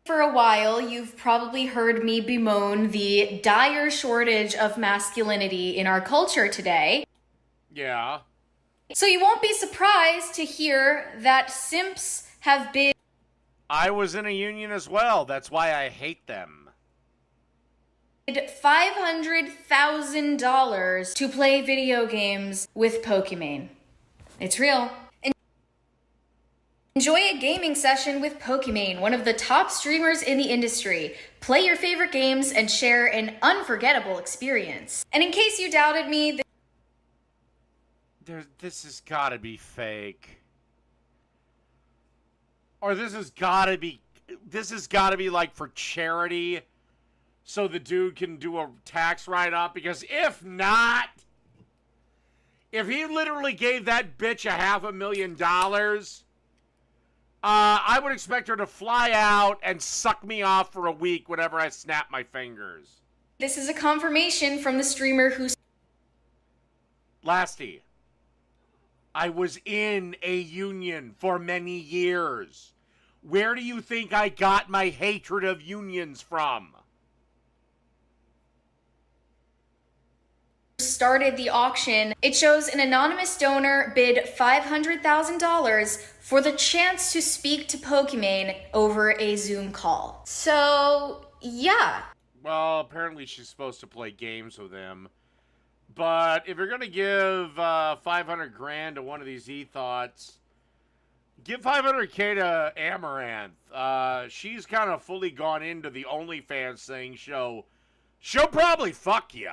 For a while, you've probably heard me bemoan the dire shortage of masculinity in our culture today. Yeah. So you won't be surprised to hear that simps have been... I was in a union as well. That's why I hate them. $500,000 to play video games with Pokimane. It's real. Enjoy a gaming session with Pokimane, one of the top streamers in the industry. Play your favorite games and share an unforgettable experience. And in case you doubted me... This has got to be fake. Or this has got to be like for charity, so the dude can do a tax write-off, because if not, if he literally gave that bitch $500,000, I would expect her to fly out and suck me off for a week whenever I snap my fingers. This is a confirmation from the streamer who... Lasty, I was in a union for many years. Where do you think I got my hatred of unions from? Started the auction. It shows an anonymous donor bid $500,000 for the chance to speak to Pokimane over a Zoom call. So, yeah. Well, apparently she's supposed to play games with him. But if you're going to give $500,000 to one of these e-thoughts, give $500K to Amaranth. She's kind of fully gone into the OnlyFans thing. She'll probably fuck you.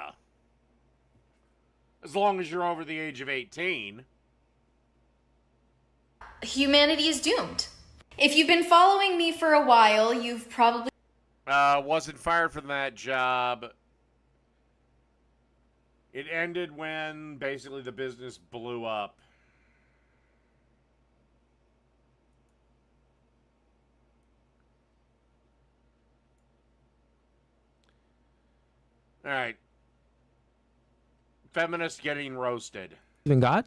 As long as you're over the age of 18. Humanity is doomed. If you've been following me for a while, you've probably... Wasn't fired from that job. It ended when basically the business blew up. All right. Feminists getting roasted. Even God?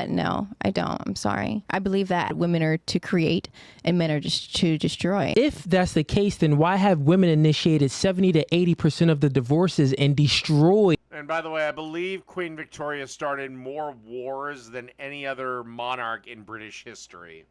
No, I don't. I'm sorry. I believe that women are to create and men are just to destroy. If that's the case, then why have women initiated 70 to 80% of the divorces and destroyed? And by the way, I believe Queen Victoria started more wars than any other monarch in British history.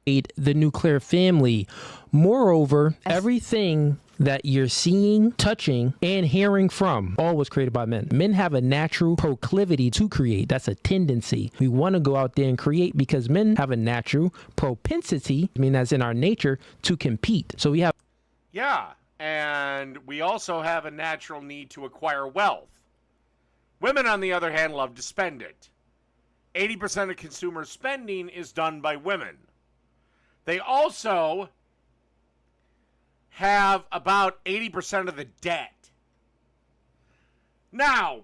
The nuclear family. Moreover, everything that you're seeing, touching, and hearing from all was created by men. Men have a natural proclivity to create. That's a tendency. We want to go out there and create because men have a natural propensity, I mean, that's in our nature, to compete. So we have... Yeah, and we also have a natural need to acquire wealth. Women, on the other hand, love to spend it. 80% of consumer spending is done by women. They also have about 80% of the debt. Now,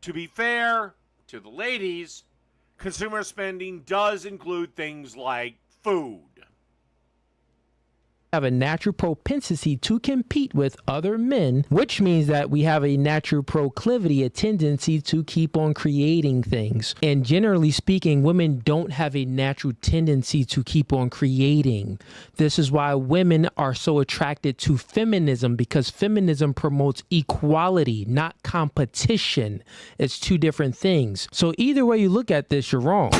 to be fair to the ladies, consumer spending does include things like food. Have a natural propensity to compete with other men, which means that we have a natural proclivity, a tendency to keep on creating things. And generally speaking, women don't have a natural tendency to keep on creating. This is why women are so attracted to feminism, because feminism promotes equality, not competition. It's two different things. So either way you look at this, you're wrong.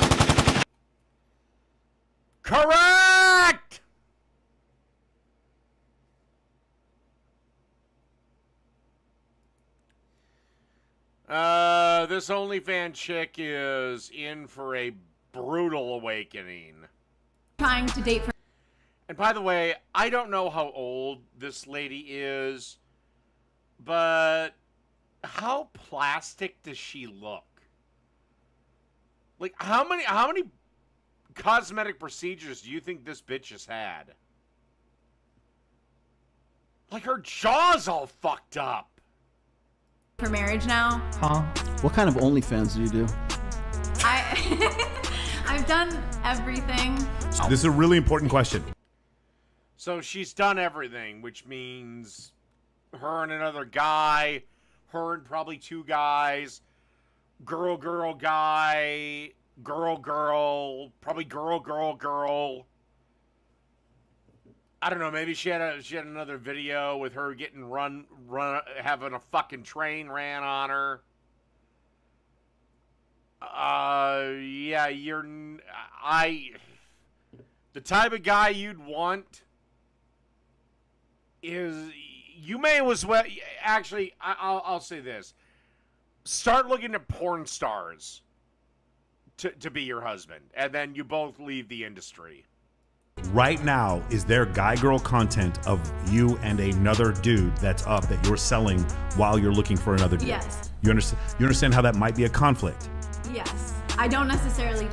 Correct! This OnlyFans chick is in for a brutal awakening. Trying to date for. And by the way, I don't know how old this lady is, but how plastic does she look? Like, how many cosmetic procedures do you think this bitch has had? Like, her jaw's all fucked up. For marriage now. Huh? What kind of OnlyFans do you do? I've done everything. This is a really important question. So she's done everything, which means her and another guy, her and probably two guys, girl, guy, girl, probably girl. I don't know. Maybe she had another video with her getting run, having a fucking train ran on her. Yeah, the type of guy you'd want is, you may as well, actually, I'll say this. Start looking at porn stars to be your husband, and then you both leave the industry. Right now, is there guy-girl content of you and another dude that's up that you're selling while you're looking for another dude? Yes. You understand how that might be a conflict? Yes. I don't necessarily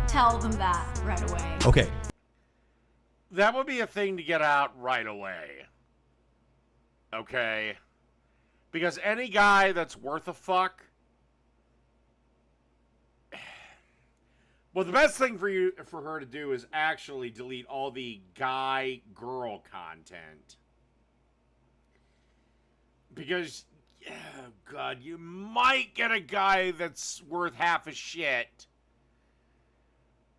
tell them that right away. Okay. That would be a thing to get out right away. Okay? Because any guy that's worth a fuck, well, the best thing for her to do is actually delete all the guy-girl content. Because, oh God, you might get a guy that's worth half a shit.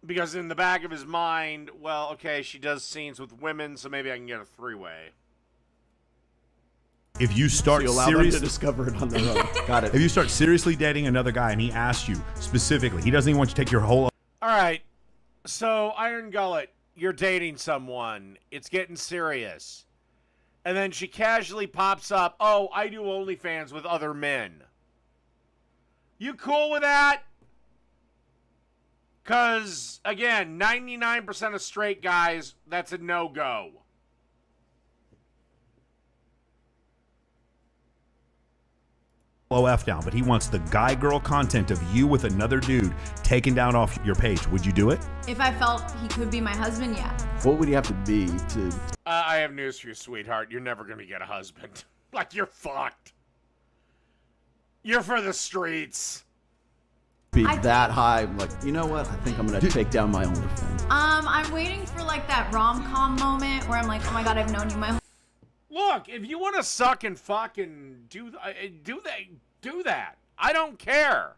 Because in the back of his mind, well, okay, she does scenes with women, so maybe I can get a three-way. If you start So you allow them to discover it on their own. Got it. If you start seriously dating another guy and he asks you specifically, he doesn't even want you to take your whole... All right, so Iron Gullet, you're dating someone. It's getting serious. And then she casually pops up, oh, I do OnlyFans with other men. You cool with that? Because, again, 99% of straight guys, that's a no-go. OF down, but he wants the guy-girl content of you with another dude taken down off your page. Would you do it? If I felt he could be my husband, yeah. What would he have to be to... I have news for you, sweetheart. You're never going to get a husband. Like, you're fucked. You're for the streets. be that high? Like, you know what? I think I'm gonna take down my OnlyFans. I'm waiting for like that rom-com moment where I'm like, oh my god, I've known you my whole. Look, if you want to suck and fuck and do that. I don't care.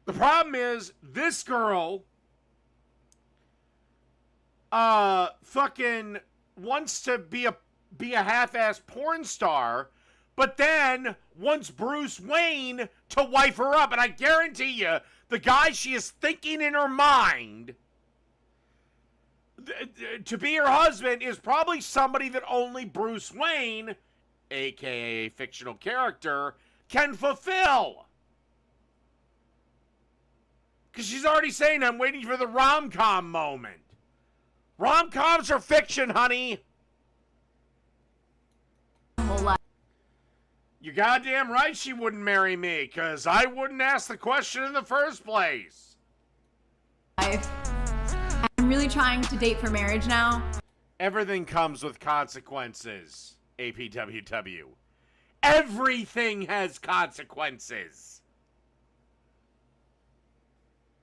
The problem is this girl fucking wants to be a half-ass porn star, but then wants Bruce Wayne to wife her up. And I guarantee you, the guy she is thinking in her mind to be her husband is probably somebody that only Bruce Wayne, aka a fictional character, can fulfill. Because she's already saying, I'm waiting for the rom-com moment. Rom-coms are fiction, honey. You're goddamn right she wouldn't marry me, because I wouldn't ask the question in the first place. I'm really trying to date for marriage now. Everything comes with consequences, APWW. Everything has consequences.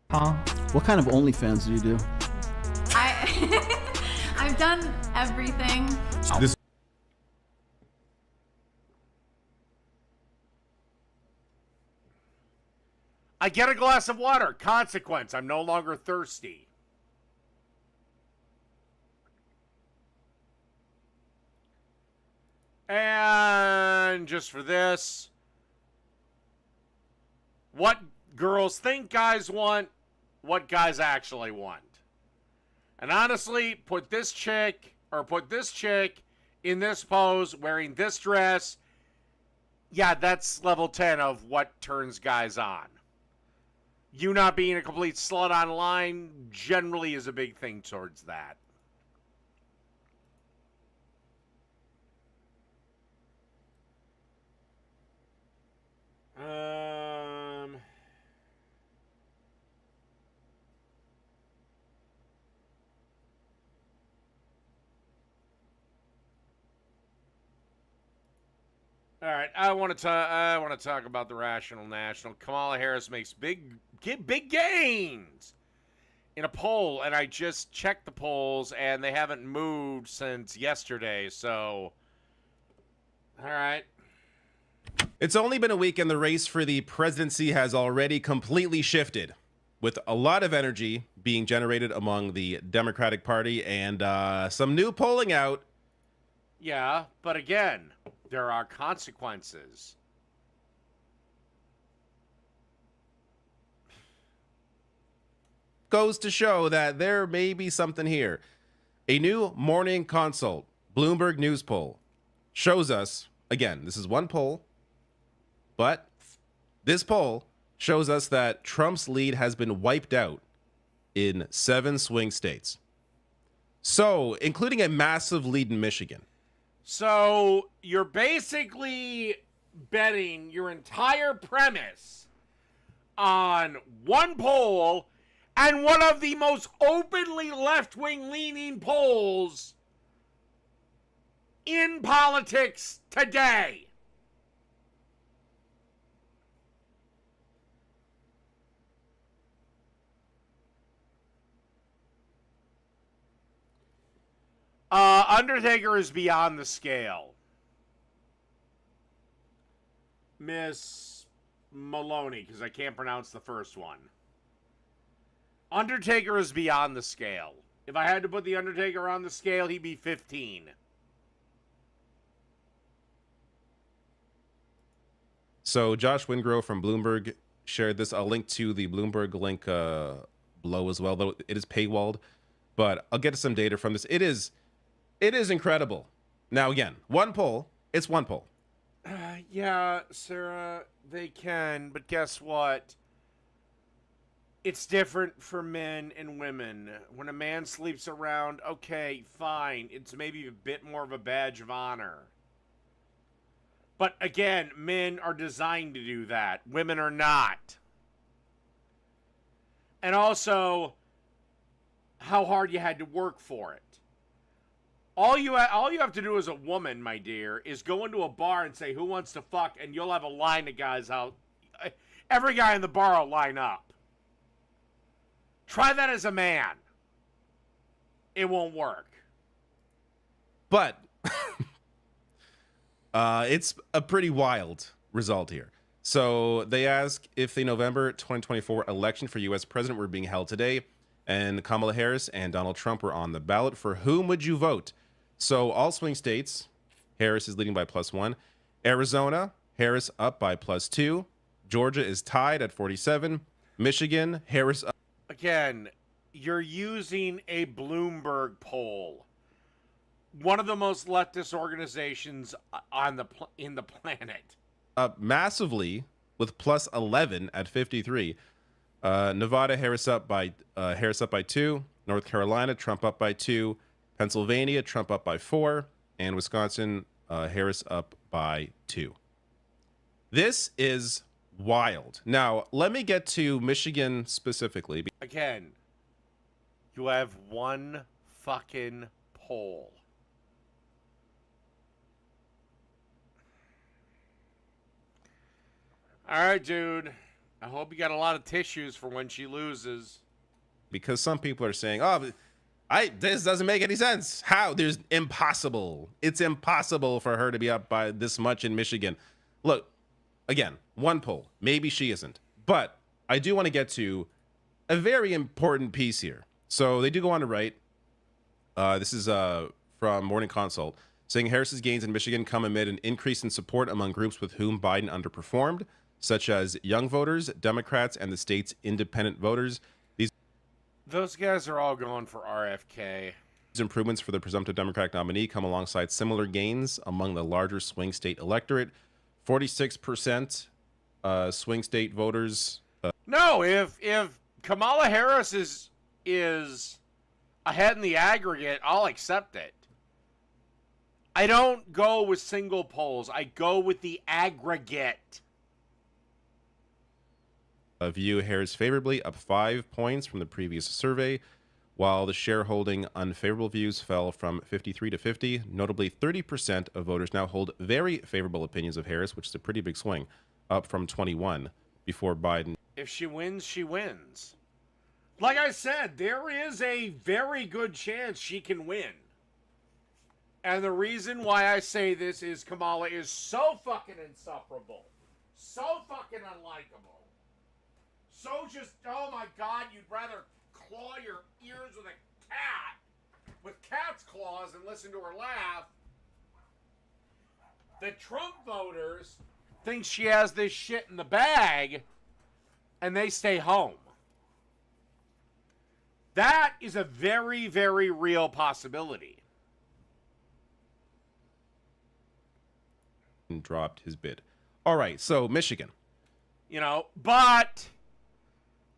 What kind of OnlyFans do you do? I've done everything. This I get a glass of water. Consequence. I'm no longer thirsty. And just for this, what girls think guys want, what guys actually want. And honestly, put this chick in this pose wearing this dress. Yeah, that's level 10 of what turns guys on. You not being a complete slut online generally is a big thing towards that. All right, I want to talk about the Rational National. Kamala Harris makes big gains in a poll, and I just checked the polls, and they haven't moved since yesterday. So, all right. It's only been a week, and the race for the presidency has already completely shifted, with a lot of energy being generated among the Democratic Party and some new polling out. Yeah, but again, there are consequences. Goes to show that there may be something here. A new morning consult Bloomberg News poll shows us, again, this is one poll, but this poll shows us that Trump's lead has been wiped out in 7 swing states. So, including a massive lead in Michigan. So you're basically betting your entire premise on one poll and one of the most openly left-wing leaning polls in politics today. Undertaker is beyond the scale. Miss Maloney, because I can't pronounce the first one. Undertaker is beyond the scale. If I had to put the Undertaker on the scale, he'd be 15. So Josh Wingrove from Bloomberg shared this. I'll link to the Bloomberg link below as well, though it is paywalled. But I'll get to some data from this. It is incredible. Now, again, one poll. It's one poll. Yeah, Sarah, they can. But guess what? It's different for men and women. When a man sleeps around, okay, fine. It's maybe a bit more of a badge of honor. But again, men are designed to do that. Women are not. And also, how hard you had to work for it. All you have to do as a woman, my dear, is go into a bar and say, who wants to fuck? And you'll have a line of guys out. Every guy in the bar will line up. Try that as a man. It won't work. But it's a pretty wild result here. So they ask if the November 2024 election for U.S. president were being held today, and Kamala Harris and Donald Trump were on the ballot, for whom would you vote? So all swing states, Harris is leading by +1. Arizona, Harris up by +2. Georgia is tied at 47. Michigan, Harris up. Again, you're using a Bloomberg poll. One of the most leftist organizations on in the planet. Up massively with +11 at 53. Nevada, Harris up by 2. North Carolina, Trump up by 2. Pennsylvania, Trump up by 4. And Wisconsin, Harris up by 2. This is wild. Now, let me get to Michigan specifically. Again, you have one fucking poll. All right, dude. I hope you got a lot of tissues for when she loses. Because some people are saying, "Oh, this doesn't make any sense. How? There's impossible. It's impossible for her to be up by this much in Michigan." Look, again, one poll. Maybe she isn't. But I do want to get to a very important piece here. So they do go on to write, this is from Morning Consult, saying Harris's gains in Michigan come amid an increase in support among groups with whom Biden underperformed, such as young voters, Democrats, and the state's independent voters. Those guys are all going for RFK. These improvements for the presumptive Democratic nominee come alongside similar gains among the larger swing state electorate. 46% swing state voters. No, if Kamala Harris is ahead in the aggregate, I'll accept it. I don't go with single polls. I go with the aggregate. View Harris favorably, up 5 points from the previous survey, while the shareholding unfavorable views fell from 53 to 50. Notably, 30% of voters now hold very favorable opinions of Harris, which is a pretty big swing, up from 21 before Biden. If she wins, she wins. Like I said, there is a very good chance she can win. And the reason why I say this is Kamala is so fucking insufferable. So fucking unlikable. So just, oh my God, you'd rather claw your ears with a cat, with cat's claws, and listen to her laugh. The Trump voters think she has this shit in the bag, and they stay home. That is a very, very real possibility. And dropped his bid. All right, so Michigan. You know, but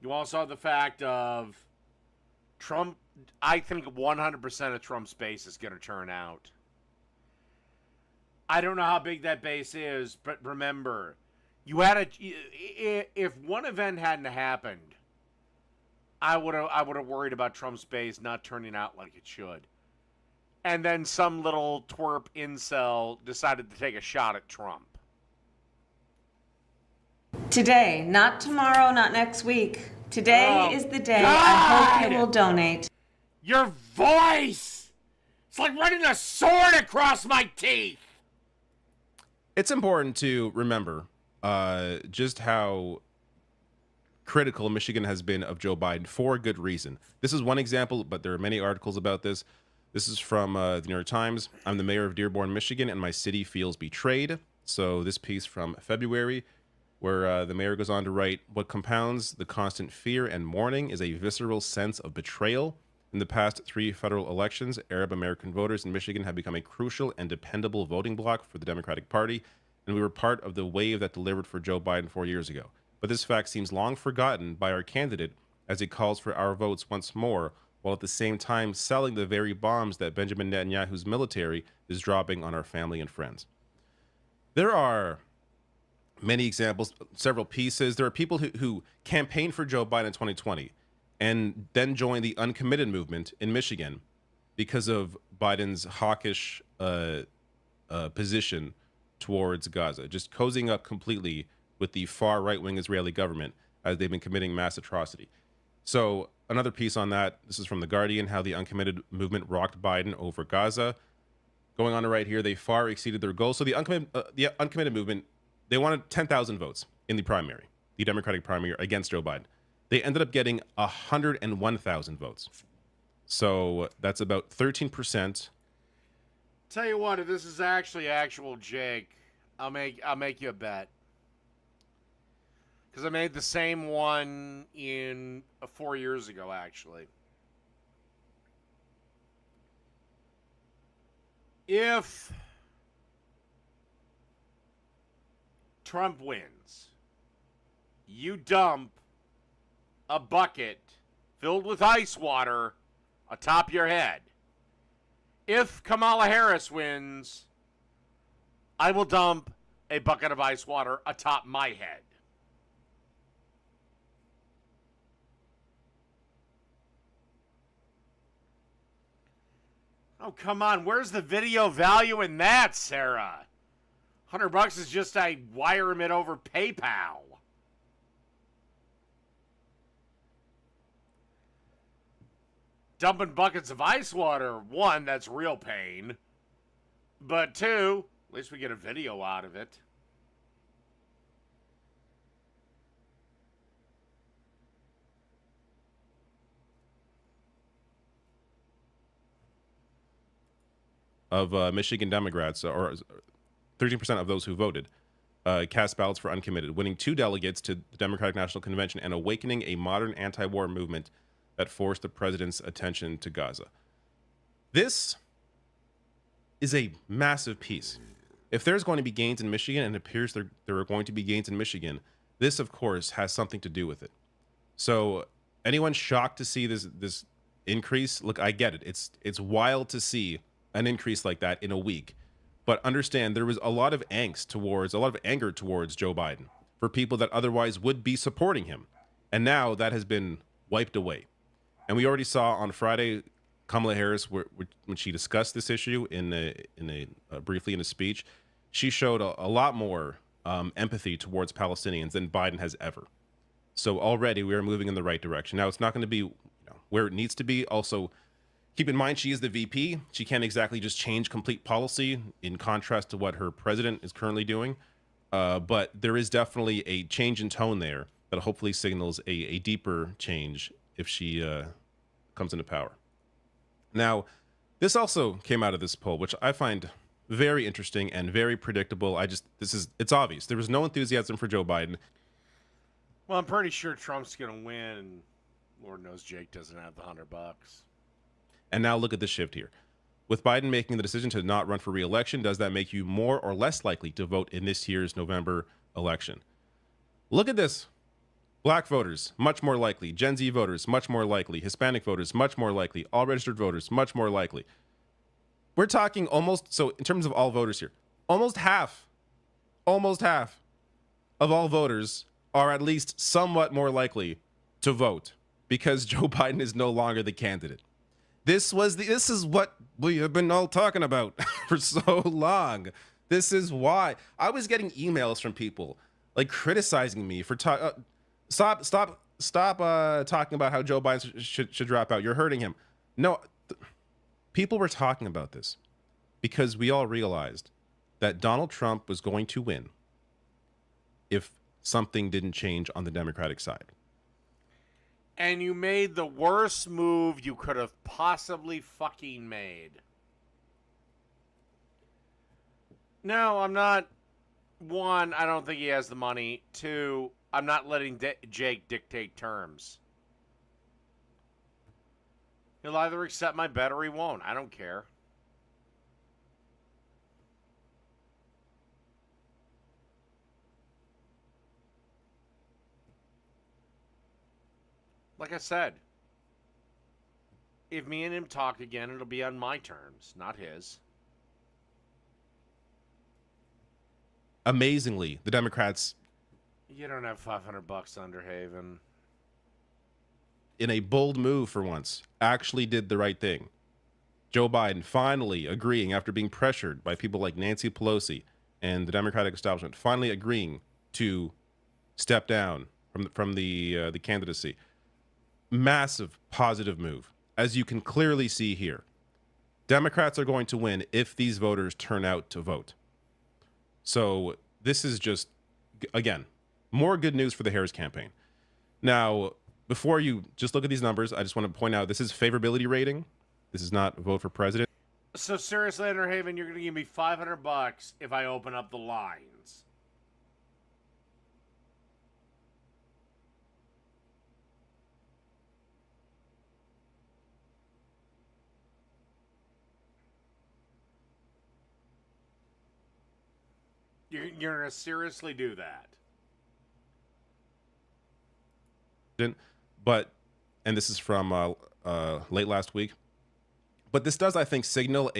you also have the fact of Trump. I think 100% of Trump's base is going to turn out. I don't know how big that base is, but remember, you had if one event hadn't happened, I would have worried about Trump's base not turning out like it should. And then some little twerp incel decided to take a shot at Trump. Today, not tomorrow, not next week. Today is the day. God! I hope you will donate. Your voice! It's like running a sword across my teeth! It's important to remember just how critical Michigan has been of Joe Biden for good reason. This is one example, but there are many articles about this. This is from the New York Times. I'm the mayor of Dearborn, Michigan, and my city feels betrayed. So this piece from February, where the mayor goes on to write, what compounds the constant fear and mourning is a visceral sense of betrayal. In the past 3 federal elections, Arab American voters in Michigan have become a crucial and dependable voting bloc for the Democratic Party, and we were part of the wave that delivered for Joe Biden 4 years ago. But this fact seems long forgotten by our candidate as he calls for our votes once more, while at the same time selling the very bombs that Benjamin Netanyahu's military is dropping on our family and friends. There are many examples, several pieces. There are people who campaigned for Joe Biden in 2020 and then joined the uncommitted movement in Michigan because of Biden's hawkish position towards Gaza, just cozying up completely with the far right-wing Israeli government as they've been committing mass atrocity. So another piece on that, this is from The Guardian, how the uncommitted movement rocked Biden over Gaza. Going on to right here, they far exceeded their goals. So the uncommitted movement, they wanted 10,000 votes in the primary, the Democratic primary against Joe Biden. They ended up getting 101,000 votes. So that's about 13%. Tell you what, if this is actually actual Jake, I'll make you a bet. Because I made the same one in 4 years ago, actually. If Trump wins, you dump a bucket filled with ice water atop your head. If Kamala Harris wins, I will dump a bucket of ice water atop my head. Oh, come on. Where's the video value in that, Sarah? $100 is just I wire him it over PayPal. Dumping buckets of ice water, one, that's real pain. But two, at least we get a video out of it. Of Michigan Democrats, or 13% of those who voted, cast ballots for uncommitted, winning 2 delegates to the Democratic National Convention and awakening a modern anti-war movement that forced the president's attention to Gaza. This is a massive piece. If there's going to be gains in Michigan, and it appears there are going to be gains in Michigan, this, of course, has something to do with it. So anyone shocked to see this increase? Look, I get it. It's wild to see an increase like that in a week. But understand, there was a lot of anger towards Joe Biden for people that otherwise would be supporting him. And now that has been wiped away. And we already saw on Friday, Kamala Harris, when she discussed this issue briefly in a speech, she showed a lot more empathy towards Palestinians than Biden has ever. So already we are moving in the right direction. Now, it's not going to be where it needs to be. Also, keep in mind, she is the VP. She can't exactly just change complete policy in contrast to what her president is currently doing. But there is definitely a change in tone there that hopefully signals a deeper change if she comes into power. Now, this also came out of this poll, which I find very interesting and very predictable. It's obvious. There was no enthusiasm for Joe Biden. Well, I'm pretty sure Trump's going to win, and Lord knows Jake doesn't have the $100. And now look at the shift here. With Biden making the decision to not run for re-election, does that make you more or less likely to vote in this year's November election? Look at this. Black voters, much more likely. Gen Z voters, much more likely. Hispanic voters, much more likely. All registered voters, much more likely. We're talking so in terms of all voters here, almost half of all voters are at least somewhat more likely to vote because Joe Biden is no longer the candidate. This is what we have been all talking about for so long. This is why I was getting emails from people like criticizing me for stop talking about how Joe Biden should drop out. You're hurting him. No, people were talking about this because we all realized that Donald Trump was going to win if something didn't change on the Democratic side. And you made the worst move you could have possibly fucking made. No, I'm not. One, I don't think he has the money. Two, I'm not letting Jake dictate terms. He'll either accept my bet or he won't. I don't care. Like I said, if me and him talk again, it'll be on my terms, not his. Amazingly, the Democrats... You don't have $500 Underhaven. In a bold move for once, actually did the right thing. Joe Biden finally agreeing, after being pressured by people like Nancy Pelosi and the Democratic establishment, finally agreeing to step down from the candidacy. Massive positive move, as you can clearly see here. Democrats are going to win if these voters turn out to vote. So this is just, again, more good news for the Harris campaign. Now, before you just look at these numbers, I just want to point out this is favorability rating. This is not vote for president. So seriously, Underhaven, you're going to give me $500 if I open up the lines. You're going to seriously do that? But, and this is from late last week, but this does, I think, signal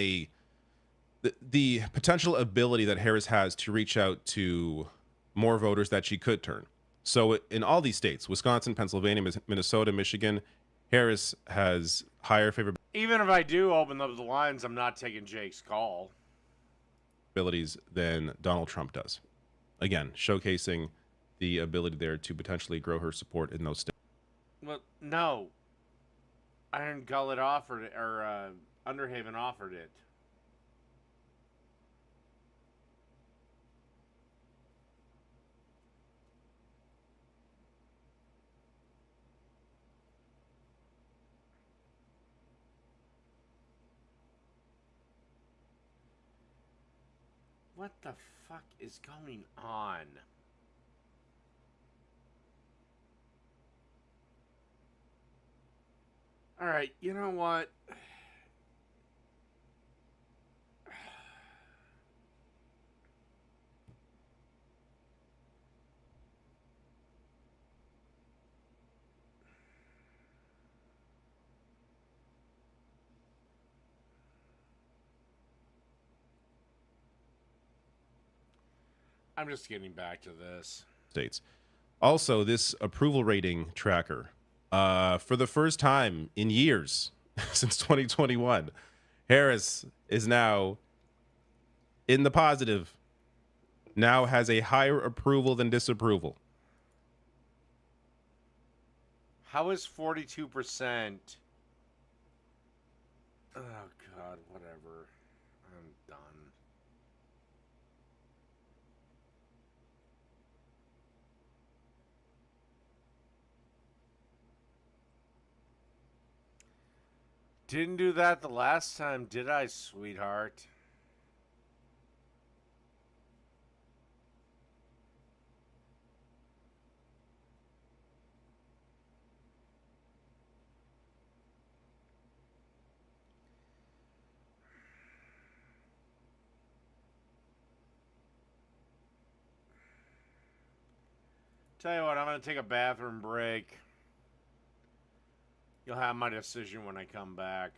the potential ability that Harris has to reach out to more voters that she could turn. So in all these states, Wisconsin, Pennsylvania, Minnesota, Michigan, Harris has higher favorabilities Even if I do open up the lines, I'm not taking Jake's call. than Donald Trump does. Again, showcasing the ability there to potentially grow her support in those states. Well, no. Iron Gullet offered it, or Underhaven offered it. What the fuck is going on? All right, you know what? I'm just getting back to this. States. Also, this approval rating tracker, for the first time in years since 2021, Harris is now in the positive, now has a higher approval than disapproval. How is 42%? Oh, God, whatever. I'm done. Didn't do that the last time, did I, sweetheart? Tell you what, I'm going to take a bathroom break. You'll have my decision when I come back.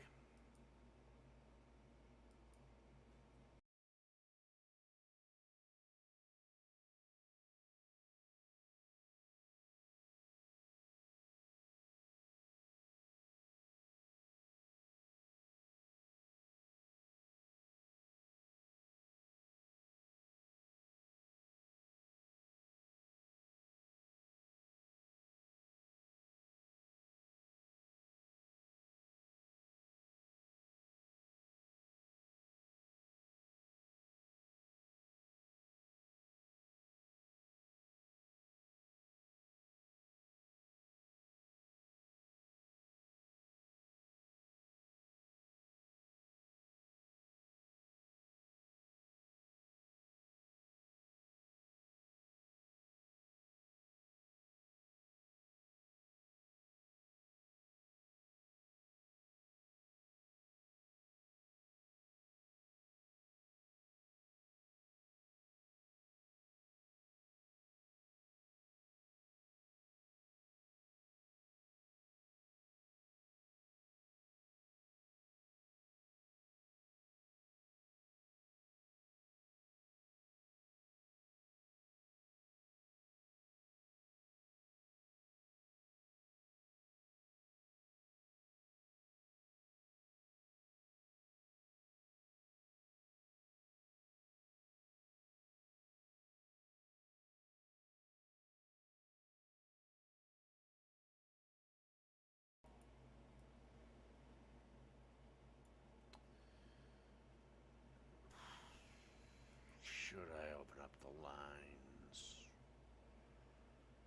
Should I open up the lines?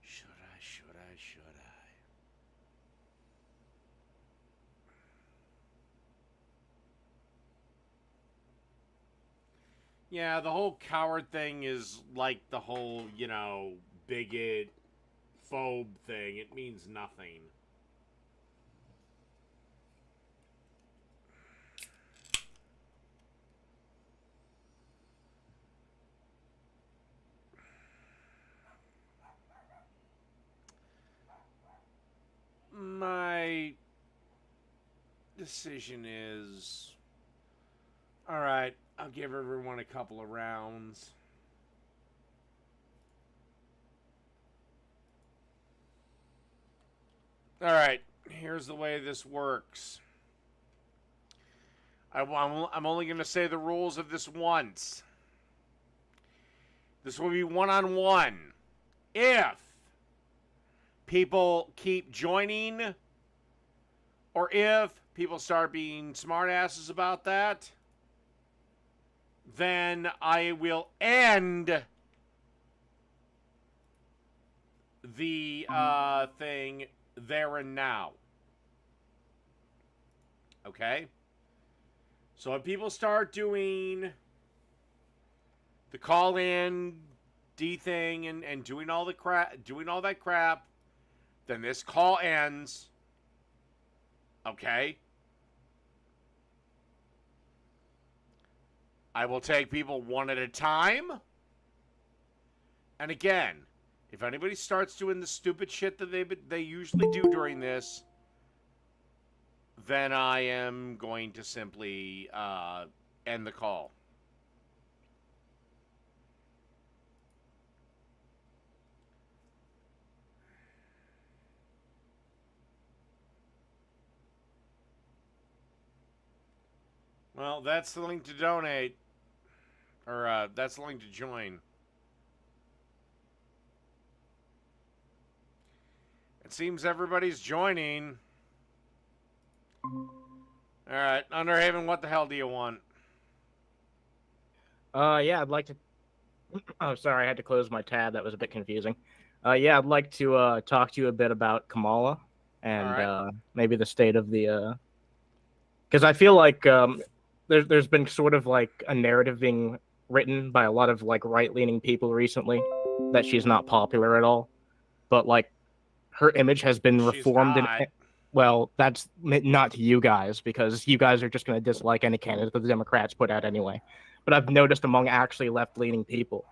Should I? Yeah, the whole coward thing is like the whole, bigot, phobe thing. It means nothing. My decision is, all right, I'll give everyone a couple of rounds. All right, here's the way this works. I'm only going to say the rules of this once. This will be one-on-one. If people keep joining, or if people start being smartasses about that, then I will end the thing there and now. Okay? So if people start doing the call-in D thing and doing all the that crap, then this call ends. Okay? I will take people one at a time. And again, if anybody starts doing the stupid shit that they usually do during this, then I am going to simply end the call. Well, that's the link to donate. Or, that's the link to join. It seems everybody's joining. Alright, Underhaven, what the hell do you want? Yeah, I'd like to... Oh, sorry, I had to close my tab. That was a bit confusing. Yeah, I'd like to talk to you a bit about Kamala and maybe the state of the... Because I feel like there's been sort of like a narrative being written by a lot of like right-leaning people recently that she's not popular at all. But like her image has been reformed. Well, that's not to you guys, because you guys are just going to dislike any candidate that the Democrats put out anyway. But I've noticed among actually left-leaning people.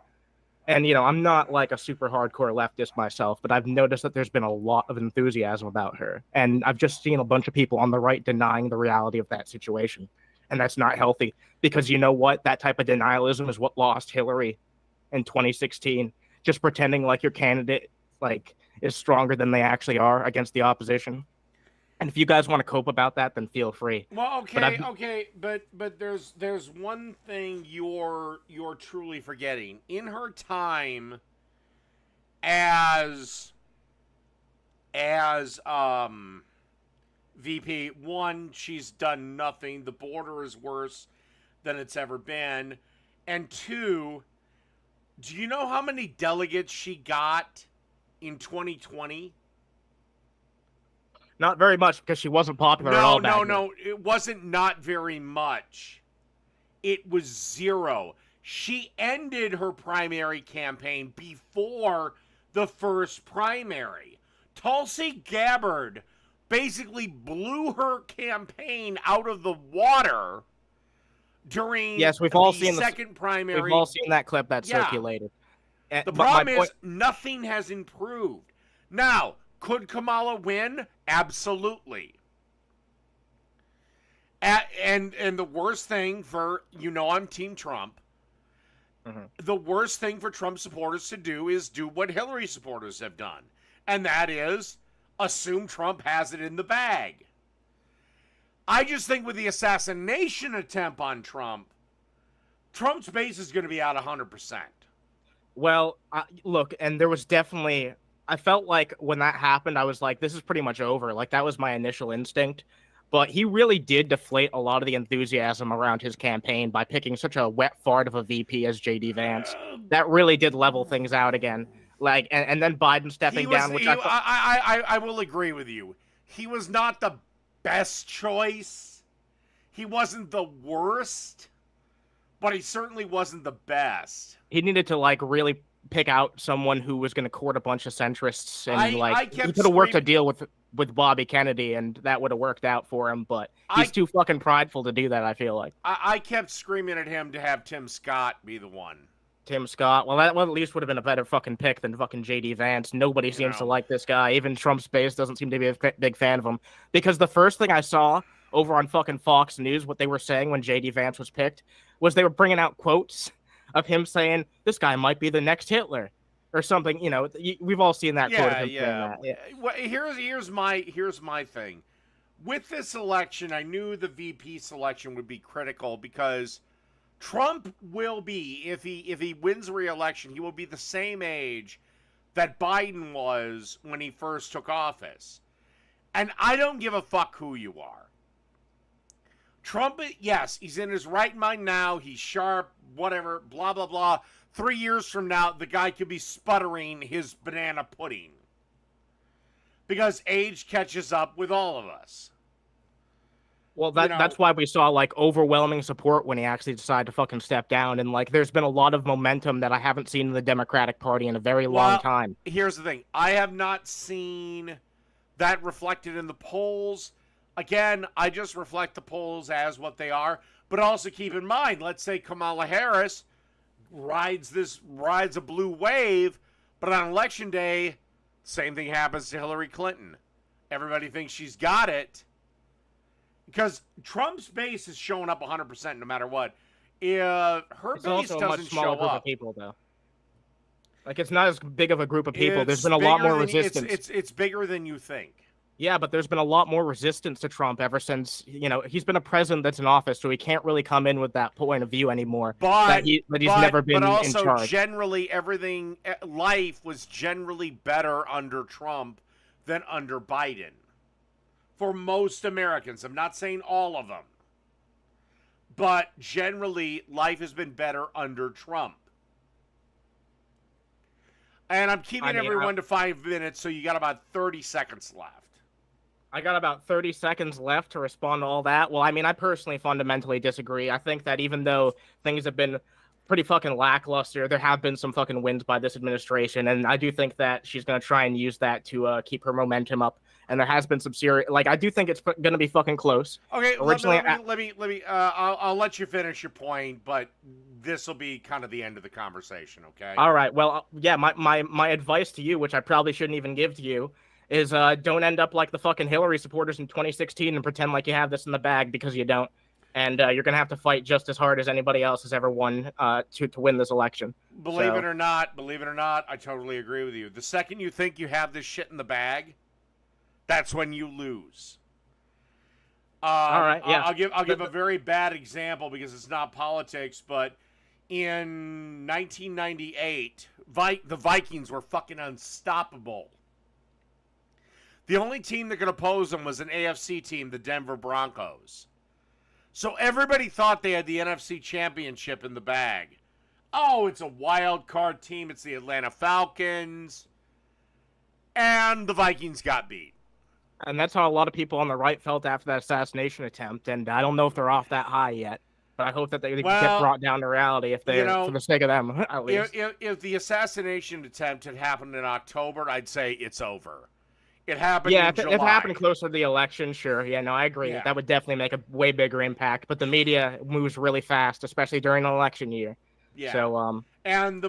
And, you know, I'm not like a super hardcore leftist myself, but I've noticed that there's been a lot of enthusiasm about her. And I've just seen a bunch of people on the right denying the reality of that situation. And that's not healthy, because you know what? That type of denialism is what lost Hillary in 2016. Just pretending like your candidate like is stronger than they actually are against the opposition. And if you guys want to cope about that, then feel free. Well, okay, but there's one thing you're truly forgetting. In her time as VP, one, she's done nothing. The border is worse than it's ever been. And two, do you know how many delegates she got in 2020? Not very much, because she wasn't popular at all. No. It wasn't not very much. It was zero. She ended her primary campaign before the first primary. Tulsi Gabbard basically blew her campaign out of the water during we've all seen the second primary. We've all seen that clip that circulated. The problem is nothing has improved. Now, could Kamala win? Absolutely. And the worst thing for, I'm Team Trump. Mm-hmm. The worst thing for Trump supporters to do is do what Hillary supporters have done. And that is assume Trump has it in the bag. I just think with the assassination attempt on Trump, Trump's base is going to be out 100%. Well, look, and there was definitely... I felt like when that happened, I was like, this is pretty much over. Like, that was my initial instinct. But he really did deflate a lot of the enthusiasm around his campaign by picking such a wet fart of a VP as J.D. Vance. That really did level things out again. Like, and then Biden stepping down, which I will agree with you. He was not the best choice. He wasn't the worst, but he certainly wasn't the best. He needed to, like, really pick out someone who was going to court a bunch of centrists, and he could have worked a deal with Bobby Kennedy, and that would have worked out for him. But he's too fucking prideful to do that, I feel like. I kept screaming at him to have Tim Scott be the one. Tim Scott. Well, that one at least would have been a better fucking pick than fucking J.D. Vance. Nobody seems to like this guy. Even Trump's base doesn't seem to be a big fan of him. Because the first thing I saw over on fucking Fox News, what they were saying when J.D. Vance was picked, was they were bringing out quotes of him saying, this guy might be the next Hitler or something. You know, we've all seen that quote of him saying that. Yeah. Well, here's my thing. With this election, I knew the VP selection would be critical because Trump will be, if he wins re-election, he will be the same age that Biden was when he first took office. And I don't give a fuck who you are. Trump, yes, he's in his right mind now. He's sharp, whatever, blah, blah, blah. 3 years from now, the guy could be sputtering his banana pudding. Because age catches up with all of us. Well, that's why we saw, like, overwhelming support when he actually decided to fucking step down. And, like, there's been a lot of momentum that I haven't seen in the Democratic Party in a very long time. Here's the thing. I have not seen that reflected in the polls. Again, I just reflect the polls as what they are. But also keep in mind, let's say Kamala Harris rides a blue wave, but on election day, same thing happens to Hillary Clinton. Everybody thinks she's got it. Because Trump's base is showing up 100% no matter what. If her It's base also a doesn't much smaller show group up, of people, though. Like, it's not as big of a group of people. There's been a lot more resistance. It's bigger than you think. Yeah, but there's been a lot more resistance to Trump ever since, he's been a president that's in office, so he can't really come in with that point of view anymore. But he's never been but also in charge. Generally, life was generally better under Trump than under Biden. For most Americans, I'm not saying all of them, but generally, life has been better under Trump. And I'm keeping everyone to 5 minutes, so you got about 30 seconds left. I got about 30 seconds left to respond to all that. Well, I mean, I personally fundamentally disagree. I think that even though things have been pretty fucking lackluster, there have been some fucking wins by this administration, and I do think that she's going to try and use that to keep her momentum up. And there has been some serious, like, I do think it's going to be fucking close. Okay, let me. I'll let you finish your point, but this will be kind of the end of the conversation. Okay. All right. Well, yeah. My advice to you, which I probably shouldn't even give to you, is don't end up like the fucking Hillary supporters in 2016 and pretend like you have this in the bag, because you don't. And you're going to have to fight just as hard as anybody else has ever won to win this election. Believe it or not, I totally agree with you. The second you think you have this shit in the bag, that's when you lose. All right, yeah. I'll give a very bad example because it's not politics, but in 1998, the Vikings were fucking unstoppable. The only team that could oppose them was an AFC team, the Denver Broncos. So everybody thought they had the NFC Championship in the bag. Oh, it's a wild card team. It's the Atlanta Falcons. And the Vikings got beat. And that's how a lot of people on the right felt after that assassination attempt. And I don't know if they're off that high yet. But I hope that they get brought down to reality if they, for the sake of them, at least. If the assassination attempt had happened in October, I'd say it's over. It happened in July. If it happened closer to the election, sure. Yeah, no, I agree. Yeah. That would definitely make a way bigger impact. But the media moves really fast, especially during an election year. Yeah. So, and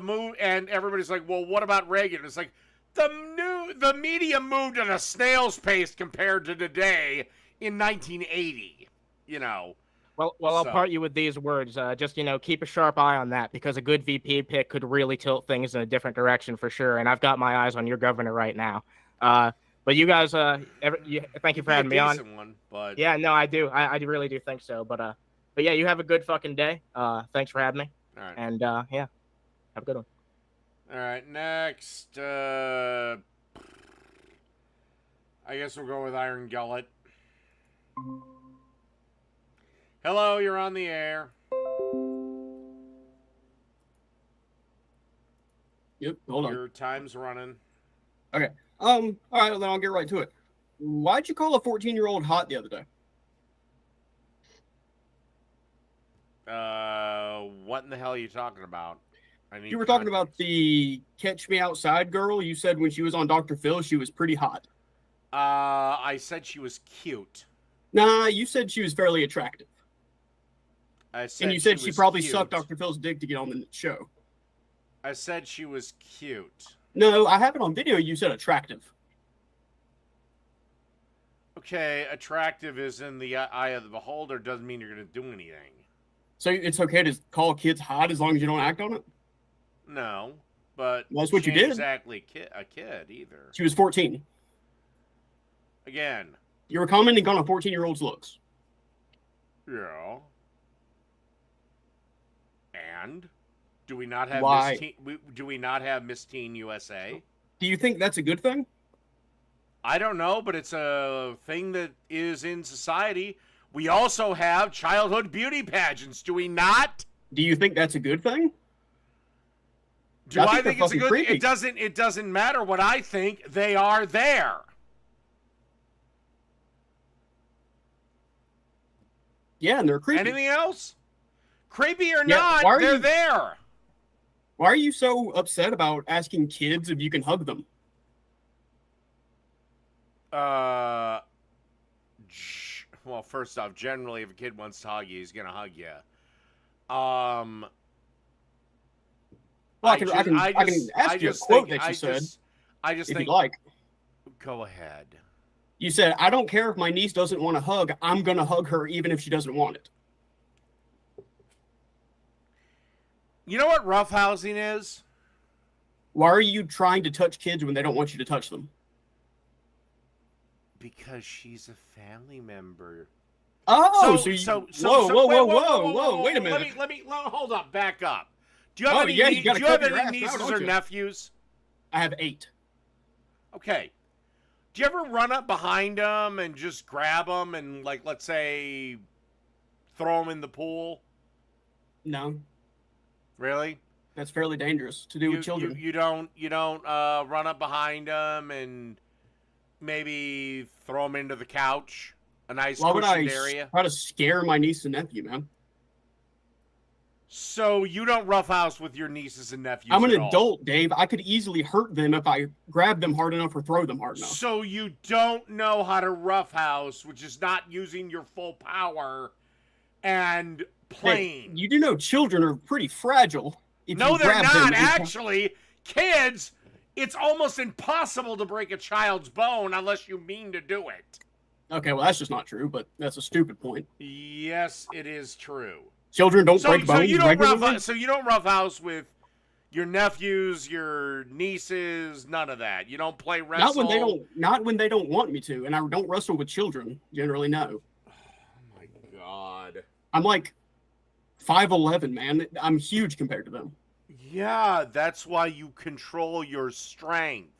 everybody's like, well, what about Reagan? It's like, the media moved at a snail's pace compared to today in 1980, Well, I'll part you with these words. Just, keep a sharp eye on that, because a good VP pick could really tilt things in a different direction for sure. And I've got my eyes on your governor right now. But you guys, thank you for having me on. One, but... Yeah, no, I do. I really do think so. But yeah, you have a good fucking day. Thanks for having me. All right. And yeah, have a good one. All right, next. I guess we'll go with Iron Gullet. Hello, you're on the air. Yep, hold on. Your time's running. Okay. All right, then I'll get right to it. Why'd you call a 14-year-old hot the other day? What in the hell are you talking about? You were talking about the Catch Me Outside girl. You said when she was on Dr. Phil, she was pretty hot. I said she was cute. Nah, you said she was fairly attractive. And you said she probably sucked Dr. Phil's dick to get on the show. I said she was cute. No, I have it on video. You said attractive. Okay, attractive is in the eye of the beholder. Doesn't mean you're going to do anything. So it's okay to call kids hot as long as you don't act on it? No, but that's what she you did. ain't exactly a kid either. She was 14. Again. You were commenting on a 14-year-old's looks. Yeah. And do we not have Why? Miss Teen, do we not have Miss Teen USA? Do you think that's a good thing? I don't know, but it's a thing that is in society. We also have childhood beauty pageants, do we not? Do you think that's a good thing? Do I think it's a good thing? It doesn't matter what I think. They are there. Yeah, and they're creepy. Anything else? Creepy or not, they're there. Why are you so upset about asking kids if you can hug them? Well, first off, generally, if a kid wants to hug you, he's gonna hug you. Well, I can ask you a quote that you said. I just if think. you'd like. Go ahead. You said, "I don't care if my niece doesn't want a hug. I'm gonna hug her even if she doesn't want it." You know what roughhousing is? Why are you trying to touch kids when they don't want you to touch them? Because she's a family member. Oh, whoa! Wait a minute. Let me hold up. Back up. Do you have any, you do you have any nieces or nephews? I have 8. Okay. Do you ever run up behind them and just grab them and, like, let's say, throw them in the pool? No. Really? That's fairly dangerous to do with children. You don't run up behind them and maybe throw them into the couch, a nice cushioned area. Try to scare my niece and nephew, man? So you don't roughhouse with your nieces and nephews. I'm an adult, Dave. I could easily hurt them if I grab them hard enough or throw them hard enough. So you don't know how to roughhouse, which is not using your full power and playing. Hey, you do know children are pretty fragile. No, they're not. Actually, kids, it's almost impossible to break a child's bone unless you mean to do it. Okay, well, that's just not true, but that's a stupid point. Yes, it is true. Children don't break bones regularly? So you don't roughhouse with your nephews, your nieces, none of that. You don't play wrestle. Not when they don't want me to, and I don't wrestle with children. Generally, no. Oh my god. I'm like 5'11", man. I'm huge compared to them. Yeah, that's why you control your strength.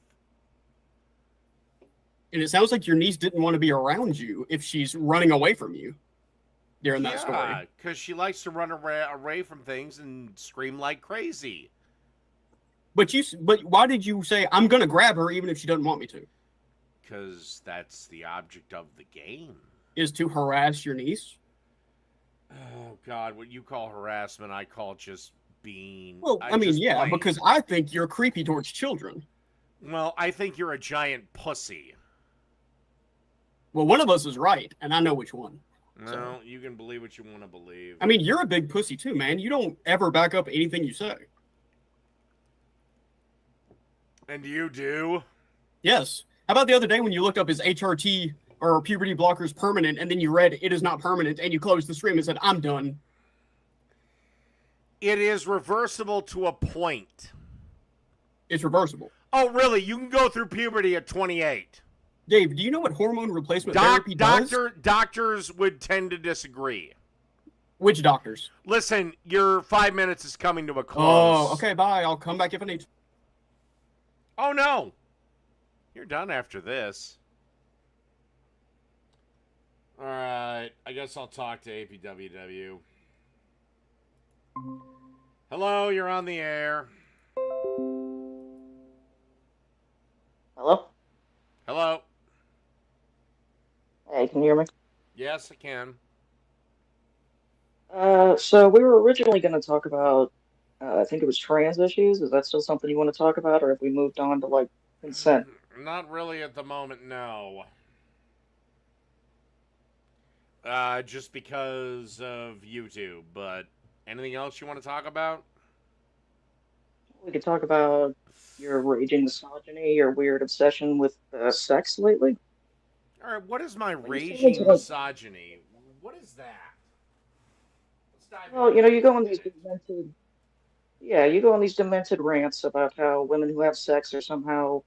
And it sounds like your niece didn't want to be around you if she's running away from you during that story. Yeah, because she likes to run away from things and scream like crazy. But why did you say, I'm going to grab her even if she doesn't want me to? Because that's the object of the game. Is to harass your niece? Oh, God, what you call harassment, I call just being... Well, I mean, yeah, because I think you're creepy towards children. Well, I think you're a giant pussy. Well, one of us is right, and I know which one. No, so. You can believe what you want to believe. I mean, you're a big pussy too, man. You don't ever back up anything you say. And you do? Yes. How about the other day when you looked up his HRT or puberty blockers permanent, and then you read it is not permanent, and you closed the stream and said, I'm done. It is reversible to a point. It's reversible. Oh, really? You can go through puberty at 28. Dave, do you know what hormone replacement therapy does? Doctors would tend to disagree. Which doctors? Listen, your 5 minutes is coming to a close. Oh, okay, bye. I'll come back if I need to. Oh, no. You're done after this. All right. I guess I'll talk to APWW. Hello, you're on the air. Hello? Hello. Hey, can you hear me? Yes, I can. So we were originally going to talk about, I think it was trans issues. Is that still something you want to talk about, or have we moved on to, like, consent? Not really at the moment, no. Just because of YouTube, but anything else you want to talk about? We could talk about your raging misogyny, your weird obsession with sex lately. All right, what is my raging misogyny? What is that? Let's Well, you know, you go on these demented, yeah, you go on these demented rants about how women who have sex are somehow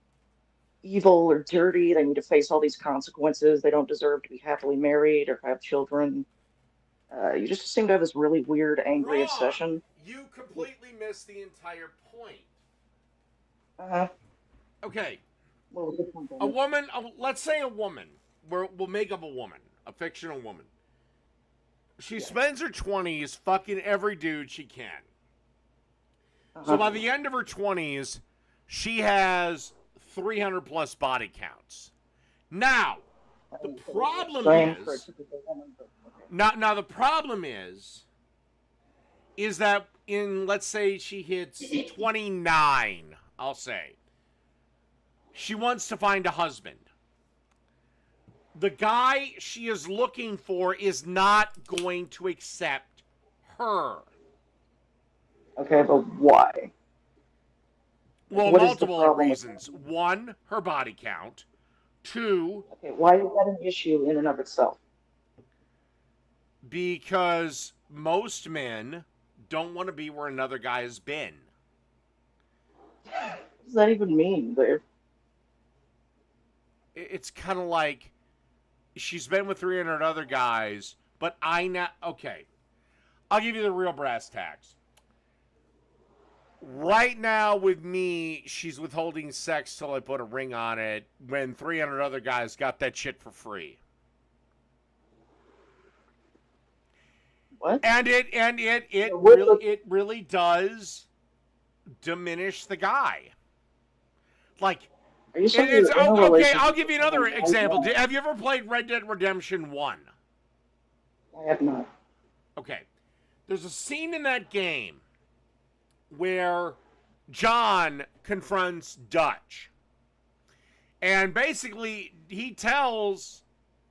evil or dirty. They need to face all these consequences. They don't deserve to be happily married or have children. You just seem to have this really weird, angry obsession. You completely missed the entire point. Uh-huh. Okay. What was the point? A woman, let's say a woman. We'll make up a woman, a fictional woman. She spends her 20s fucking every dude she can. So by the end of her 20s, she has 300 plus body counts. Now, the problem is... Now the problem is that in, let's say she hits 29, I'll say. She wants to find a husband. The guy she is looking for is not going to accept her. Okay, but why? Well, What is the multiple problem? reasons. One, her body count. Two, Okay, why is that an issue in and of itself? because most men don't want to be where another guy has been. What does that even mean? It's kind of like she's been with 300 other guys, but okay, I'll give you the real brass tacks. Right now with me, she's withholding sex till I put a ring on it when 300 other guys got that shit for free. What? And it really does diminish the guy. Like, Are you saying you're in a okay, relationship I'll give you another with someone example. right now? Have you ever played Red Dead Redemption 1? I have not. Okay. There's a scene in that game where John confronts Dutch. And basically, he tells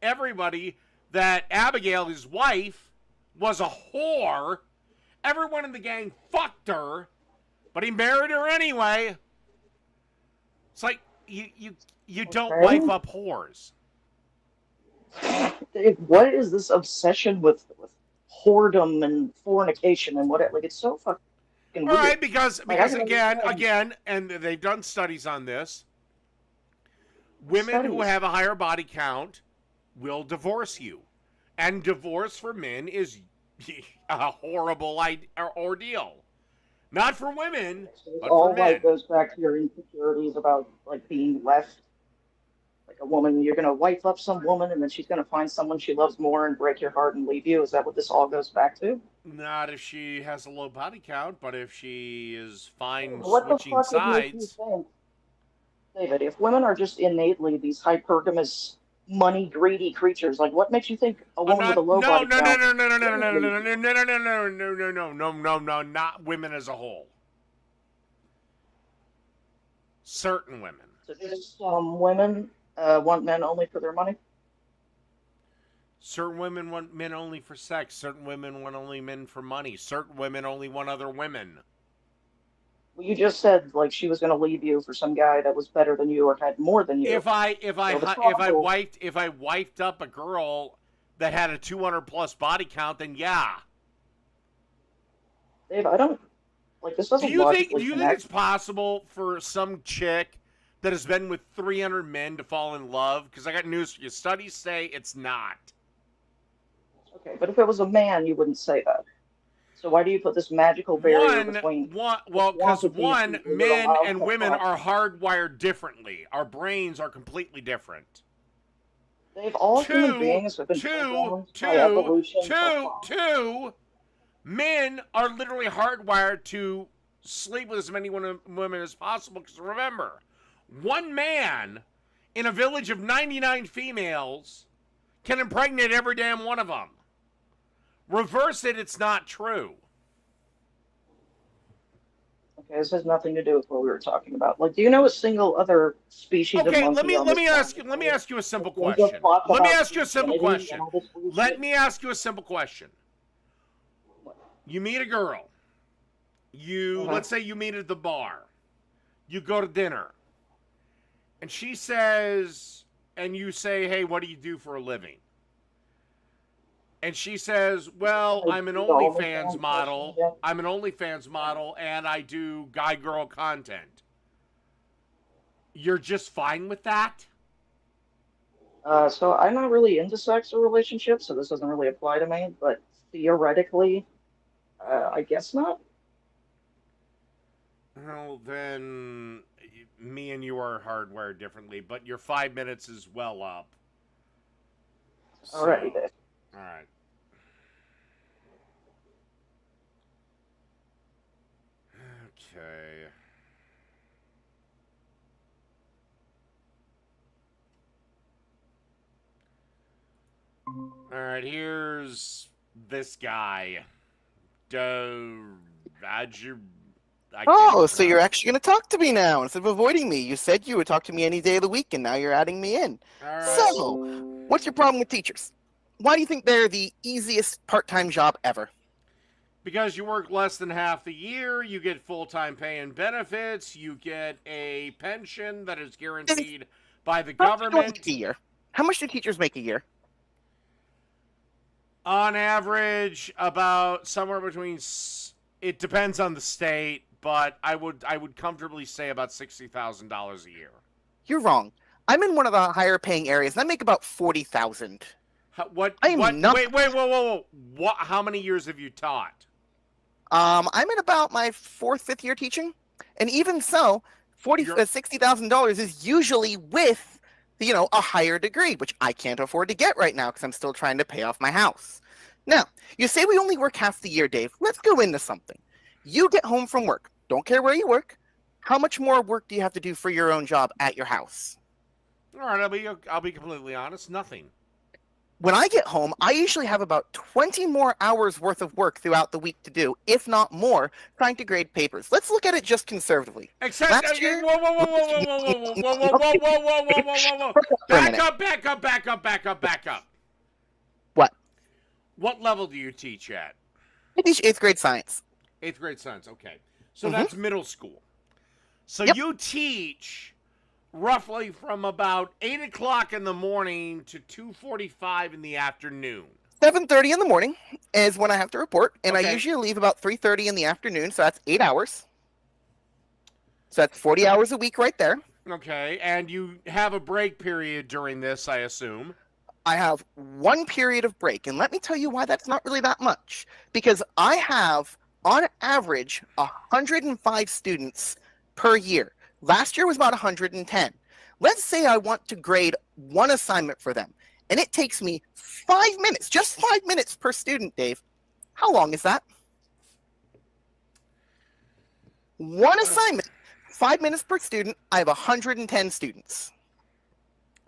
everybody that Abigail, his wife, was a whore. Everyone in the gang fucked her, but he married her anyway. It's like, you don't wife up whores. Dave, what is this obsession with whoredom and fornication and what? Like, it's so fucking weird. All right, because Like, I can again, and they've done studies on this. Women who have a higher body count will divorce you, and divorce for men is a horrible ordeal. Not for women, but all for men. like goes back to your insecurities about like being left. Like a woman, you're gonna wife up some woman, and then she's gonna find someone she loves more and break your heart and leave you. Is that what this all goes back to? Not if she has a low body count, but if she is fine What the switching fuck makes you sides. think, David? If women are just innately these hypergamous, money greedy creatures, like what makes you think a woman with a low body count? No, not women as a whole. Certain women. So just women want men only for their money. Certain women want men only for sex. Certain women want only men for money. Certain women only want other women. Well, you just said like she was going to leave you for some guy that was better than you or had more than you. If I wifed up a girl that had a 200 plus body count, then yeah. Dave, I don't like this. Doesn't do you think connect. it's possible for some chick that has been with 300 men to fall in love? Because I got news for you. Studies say it's not. Okay, but if it was a man, you wouldn't say that. So why do you put this magical barrier between? Because men and women are hardwired differently. Our brains are completely different. They've all human beings have been programmed by evolution. Two, men are literally hardwired to sleep with as many women as possible. Because remember, one man in a village of 99 females can impregnate every damn one of them. Reverse it, it's not true. Okay, this has nothing to do with what we were talking about. Like, do you know a single other species of monkey? let me ask you a simple question. Let me ask you a simple question. You meet a girl. Let's say you meet at the bar. You go to dinner. And she says, and you say, hey, what do you do for a living? and she says, well, I'm an OnlyFans model. I'm an OnlyFans model, and I do guy-girl content. You're just fine with that? So I'm not really into sex or relationships, so this doesn't really apply to me, but theoretically, I guess not. Well, then me and you are hardwired differently, but your 5 minutes is well up. Alrighty then. All right. Okay. All right, here's this guy. Oh, so you're actually going to talk to me now instead of avoiding me. You said you would talk to me any day of the week, and now you're adding me in. All right. So, what's your problem with teachers? Why do you think they're the easiest part-time job ever? Because you work less than half the year, you get full-time pay and benefits, you get a pension that is guaranteed by the government. How much do teachers make a year? On average, about somewhere between. It depends on the state, but I would comfortably say about $60,000 a year. You're wrong. I'm in one of the higher-paying areas, and I make about $40,000. Wait, whoa. What? How many years have you taught? I'm in about my 4th, 5th year teaching, and even so, $60,000 is usually with, a higher degree, which I can't afford to get right now because I'm still trying to pay off my house. Now, you say we only work half the year, Dave. Let's go into something. You get home from work. Don't care where you work. How much more work do you have to do for your own job at your house? All right, I'll be completely honest. Nothing. When I get home, I usually have about 20 more hours worth of work throughout the week to do, if not more, trying to grade papers. Let's look at it just conservatively. Except, last year, whoa. Back up. What? What level do you teach at? I teach 8th grade science. 8th grade science, okay. So that's middle school. So you teach roughly from about 8 o'clock in the morning to 2:45 in the afternoon. 7:30 in the morning is when I have to report, and I usually leave about 3:30 in the afternoon, so that's 8 hours. So that's 40 hours a week right there. Okay, and you have a break period during this, I assume. I have one period of break, and let me tell you why that's not really that much. Because I have, on average, 105 students per year. Last year was about 110. Let's say I want to grade one assignment for them, and it takes me 5 minutes, just 5 minutes per student, Dave. How long is that? One assignment, 5 minutes per student. I have 110 students.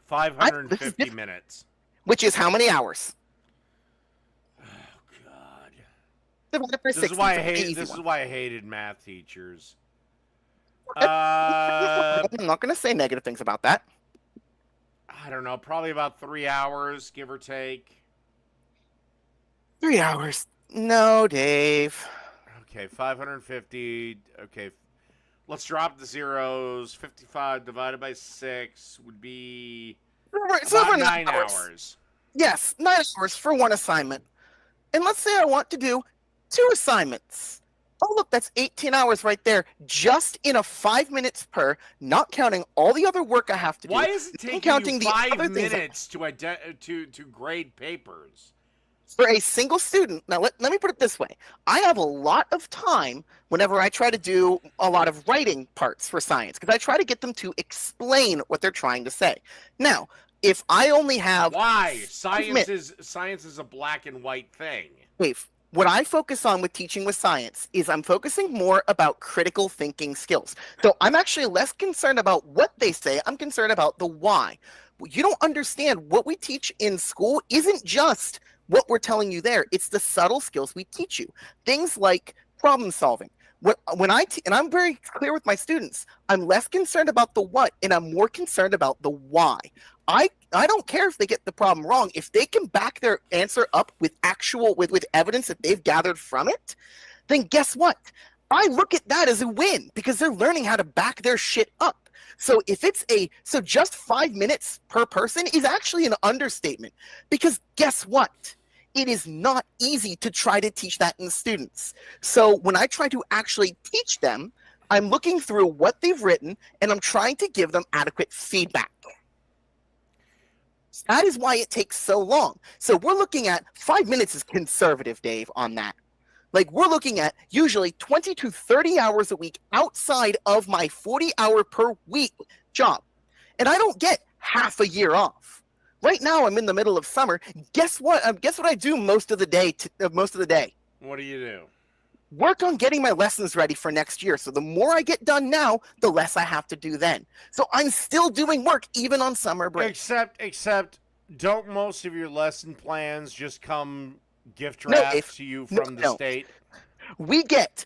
550 minutes. Which is how many hours? Oh, God. Divided by 60. This is why I hated math teachers. I'm not going to say negative things about that. I don't know, probably about 3 hours, give or take. 3 hours? No, Dave. Okay, 550. Okay, let's drop the zeros. 55 divided by 6 would be about 9 hours. Yes, 9 hours for one assignment. And let's say I want to do 2 assignments. Oh, look, that's 18 hours right there, just in a 5 minutes per, not counting all the other work I have to do. Why is it taking you 5 minutes to grade papers? For a single student, now let me put it this way. I have a lot of time whenever I try to do a lot of writing parts for science, because I try to get them to explain what they're trying to say. Now, if I only have... Why? Science is a black and white thing. Dave, what I focus on with teaching with science is I'm focusing more about critical thinking skills. So I'm actually less concerned about what they say. I'm concerned about the why. You don't understand what we teach in school isn't just what we're telling you there. It's the subtle skills we teach you. Things like problem solving. And I'm very clear with my students, I'm less concerned about the what and I'm more concerned about the why. I don't care if they get the problem wrong. If they can back their answer up with with evidence that they've gathered from it, then guess what? I look at that as a win because they're learning how to back their shit up. So just 5 minutes per person is actually an understatement because guess what? It is not easy to try to teach that in students. So when I try to actually teach them, I'm looking through what they've written and I'm trying to give them adequate feedback. That is why it takes so long. So we're looking at 5 minutes is conservative, Dave, on that. Like, we're looking at usually 20 to 30 hours a week outside of my 40-hour per week job. And I don't get half a year off. Right now, I'm in the middle of summer. Guess what? Guess what I do most of the day? What do you do? Work on getting my lessons ready for next year. So the more I get done now, the less I have to do then. So I'm still doing work even on summer break. Except, don't most of your lesson plans just come gift wrapped to you from the state? We get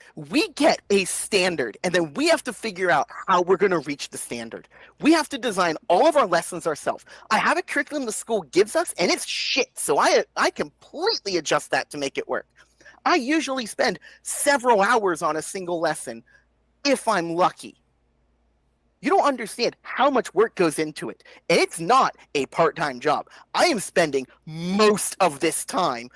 a standard, and then we have to figure out how we're going to reach the standard. We have to design all of our lessons ourselves. I have a curriculum the school gives us, and it's shit. So I completely adjust that to make it work. I usually spend several hours on a single lesson, if I'm lucky. You don't understand how much work goes into it. And it's not a part-time job. I am spending most of this time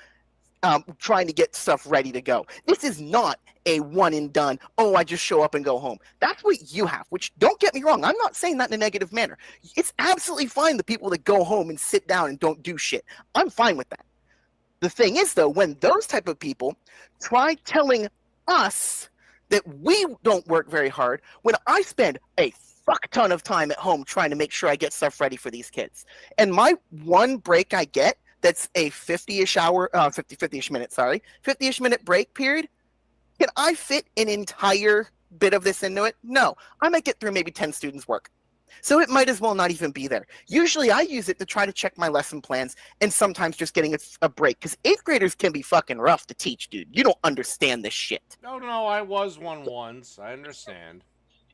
trying to get stuff ready to go. This is not a one and done, oh, I just show up and go home. That's what you have, which, don't get me wrong, I'm not saying that in a negative manner. It's absolutely fine, the people that go home and sit down and don't do shit. I'm fine with that. The thing is, though, when those type of people try telling us that we don't work very hard, when I spend a fuck ton of time at home trying to make sure I get stuff ready for these kids, and my one break I get, that's a 50-ish minute break period. Can I fit an entire bit of this into it? No. I might get through maybe 10 students' work. So it might as well not even be there. Usually I use it to try to check my lesson plans and sometimes just getting a break. Because 8th graders can be fucking rough to teach, dude. You don't understand this shit. No, I was one once. I understand.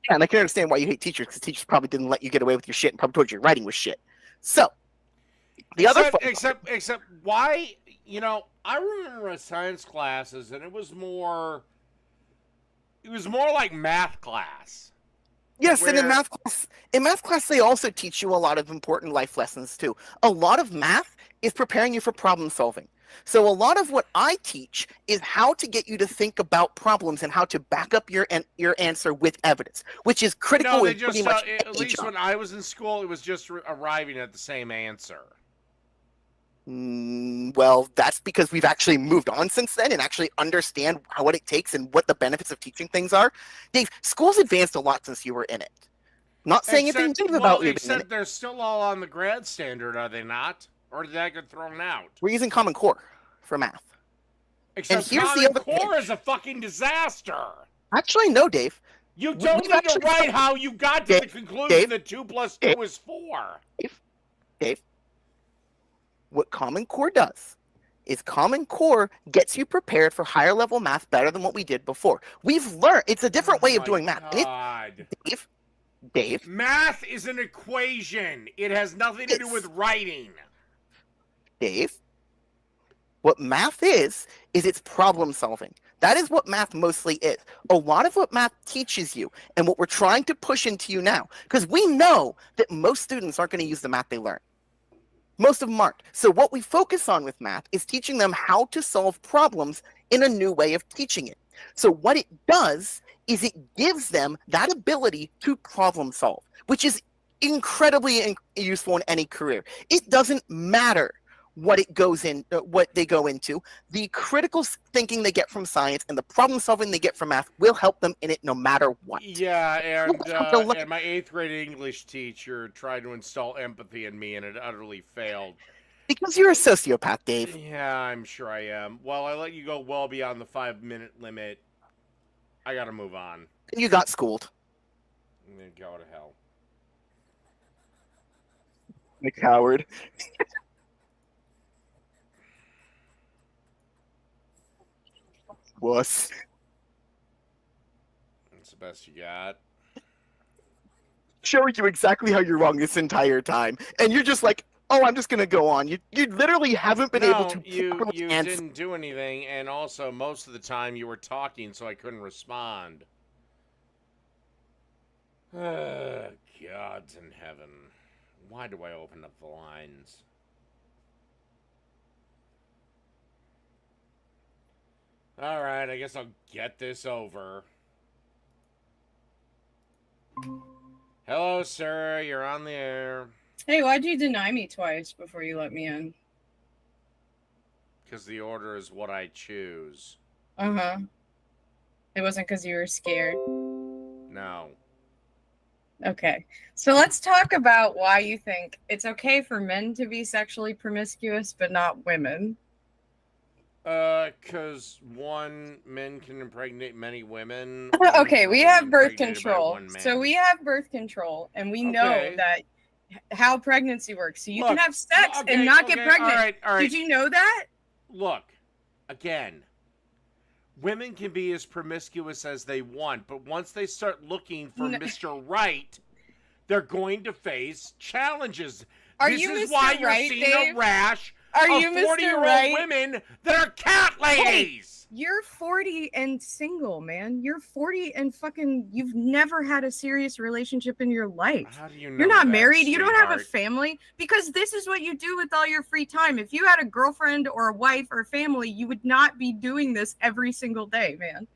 Yeah, and I can understand why you hate teachers, because teachers probably didn't let you get away with your shit and probably told you your writing was shit. So, Except why, I remember science classes and it was more like math class. Yes, and in math class they also teach you a lot of important life lessons too. A lot of math is preparing you for problem solving. So a lot of what I teach is how to get you to think about problems and how to back up your answer with evidence, which is critical. No, in pretty much at least when I was in school, it was just arriving at the same answer. Well, that's because we've actually moved on since then and actually understand what it takes and what the benefits of teaching things are. Dave, school's advanced a lot since you were in it. Not saying anything negative about you. Except they're still all on the grad standard, are they not? Or did that get thrown out? We're using Common Core for math. Except Common Core is a fucking disaster. Actually, no, Dave. You don't need to write how you got to the conclusion that 2 + 2 is 4. Dave. What Common Core does is Common Core gets you prepared for higher level math better than what we did before. We've learned it's a different way of doing math. Dave. Math is an equation. It has nothing to do with writing. Dave. What math is it's problem solving. That is what math mostly is. A lot of what math teaches you and what we're trying to push into you now, because we know that most students aren't going to use the math they learn. Most of them aren't. So what we focus on with math is teaching them how to solve problems in a new way of teaching it. So what it does is it gives them that ability to problem solve, which is incredibly useful in any career. It doesn't matter what they go into. The critical thinking they get from science and the problem solving they get from math will help them in it no matter what. Yeah, and my 8th grade English teacher tried to install empathy in me and it utterly failed. Because you're a sociopath, Dave. Yeah, I'm sure I am. Well, I let you go well beyond the 5-minute limit. I gotta move on. You got schooled. Go to hell. The coward. Wuss. That's the best you got. Showing you exactly how you're wrong this entire time, and you're just like, oh, I'm just gonna go on. You literally haven't been able to. You didn't do anything, and also most of the time you were talking, so I couldn't respond. Gods in heaven, why do I open up the lines? All right, I guess I'll get this over. Hello, sir. You're on the air. Hey, why'd you deny me twice before you let me in? Because the order is what I choose. Uh-huh. It wasn't because you were scared. No. Okay. So let's talk about why you think it's okay for men to be sexually promiscuous, but not women. Because one, men can impregnate many women. Okay, we have birth impregnated by control. one man. So we have birth control, and we know Okay. that how pregnancy works. So you Look, can have sex okay, and not get okay, pregnant. all right. Did you know that? Look, again, women can be as promiscuous as they want, but once they start looking for Mr. Right, they're going to face challenges. Are this you is Mr. why you're Right, seeing Dave? a rash Are of you Mr. 40-year-old Right? women that are cat ladies. Hey, you're 40 and single, man. You're 40 and fucking you've never had a serious relationship in your life. How do you know You're not that, married. You don't have a sweetheart? family because this is what you do with all your free time. If you had a girlfriend or a wife or a family, you would not be doing this every single day, man.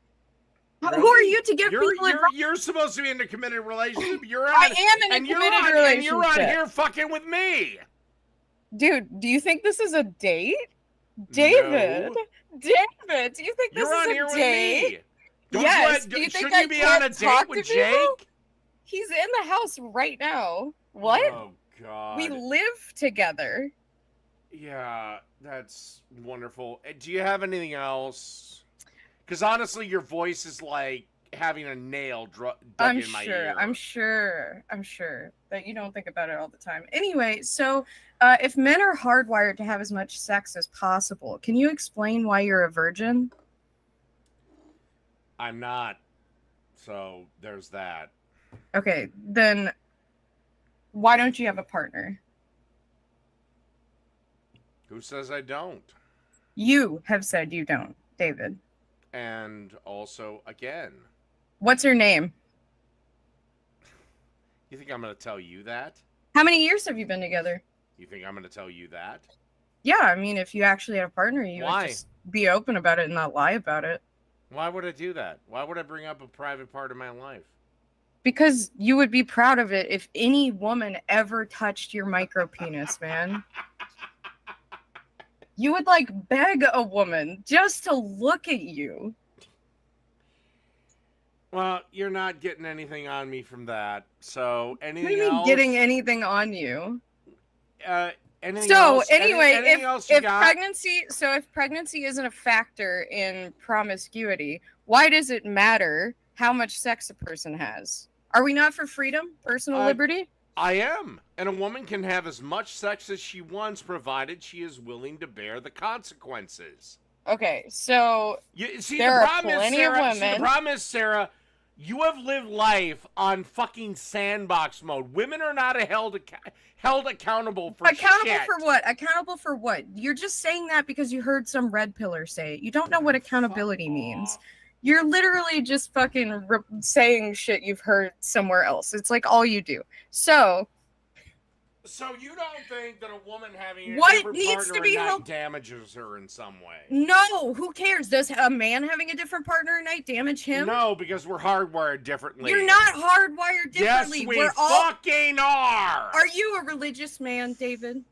Who are you to give people advice? You're supposed to be in a committed relationship. You're on, I am in a and you're committed on, relationship. And you're on here fucking with me. Dude, do you think this is a date? David. No. David, do you think this You're is on a here with date? me. Don't Yes. you, Do you think shouldn't I you be can't on a date talk with to people? Jake? He's in the house right now. What? Oh God. We live together. Yeah, that's wonderful. Do you have anything else? Because honestly, your voice is like having a nail dug I'm in my sure. ear. I'm sure that you don't think about it all the time. Anyway, so if men are hardwired to have as much sex as possible, can you explain why you're a virgin? I'm not. So there's that. Okay, then why don't you have a partner? Who says I don't? You have said you don't, David. And also, again, What's your name? you think I'm going to tell you that? How many years have you been together? You think I'm going to tell you that? Yeah, I mean, if you actually had a partner, you Why? would just be open about it and not lie about it. Why would I do that? Why would I bring up a private part of my life? Because you would be proud of it if any woman ever touched your micro penis, man. You would like beg a woman just to look at you. Well, you're not getting anything on me from that. So What do anything you mean else? getting anything on you? Anything So else? anyway, anything else you if got? pregnancy isn't a factor in promiscuity, why does it matter how much sex a person has? Are we not for freedom, personal liberty? I am. And a woman can have as much sex as she wants, provided she is willing to bear the consequences. Okay, so See, there the are problem is, plenty Sarah, of see, women. the problem is, Sarah, you have lived life on fucking sandbox mode. Women are not held accountable for Accountable shit. for what? Accountable for what? You're just saying that because you heard some red pillar say it. You don't know what accountability means. You're literally just fucking saying shit you've heard somewhere else. It's like all you do. So you don't think that a woman having a What different needs partner to be at night held- damages her in some way? no, who cares? Does a man having a different partner at night damage him? No, because we're hardwired differently. You're not hardwired differently. Yes, we We're all. fucking are. Are you a religious man, David?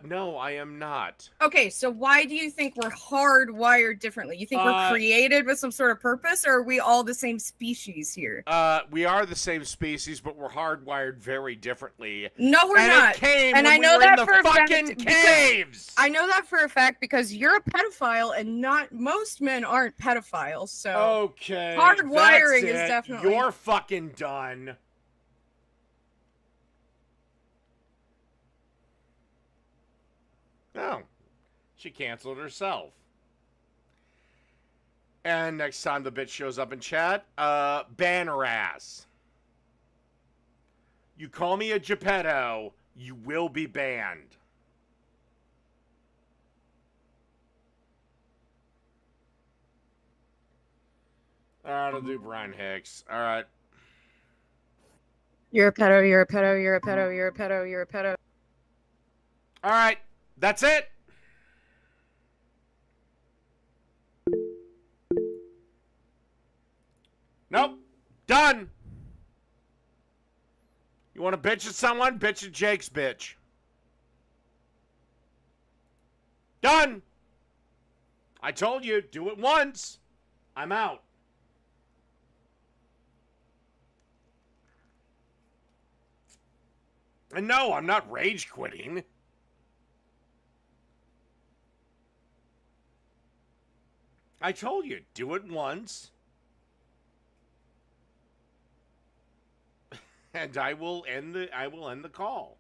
No, I am not. Okay, so why do you think we're hardwired differently? You think we're created with some sort of purpose, or are we all the same species here? We are the same species, but we're hardwired very differently. No, we're and not. It came and when I know we were that in for the a fact. fucking because- caves. I know that for a fact because you're a pedophile, and not most men aren't pedophiles. So Okay. hardwiring that's is it. definitely. You're fucking done. No. She canceled herself. And next time the bitch shows up in chat, ban her ass. You call me a Geppetto, you will be banned. Alright, I'll do Brian Hicks. Alright. You're a pedo. You're a pedo. You're a pedo. You're a pedo. You're a pedo. Alright. That's it. Nope. Done. You want to bitch at someone? Bitch at Jake's bitch. Done. I told you, do it once. I'm out. And no, I'm not rage quitting. I told you, do it once. And I will end the call.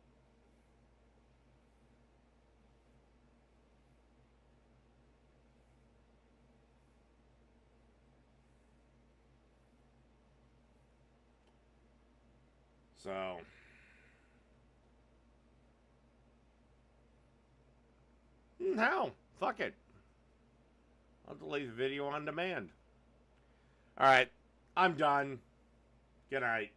So no, fuck it. I'll delete the video on demand. All right, I'm done. Good night.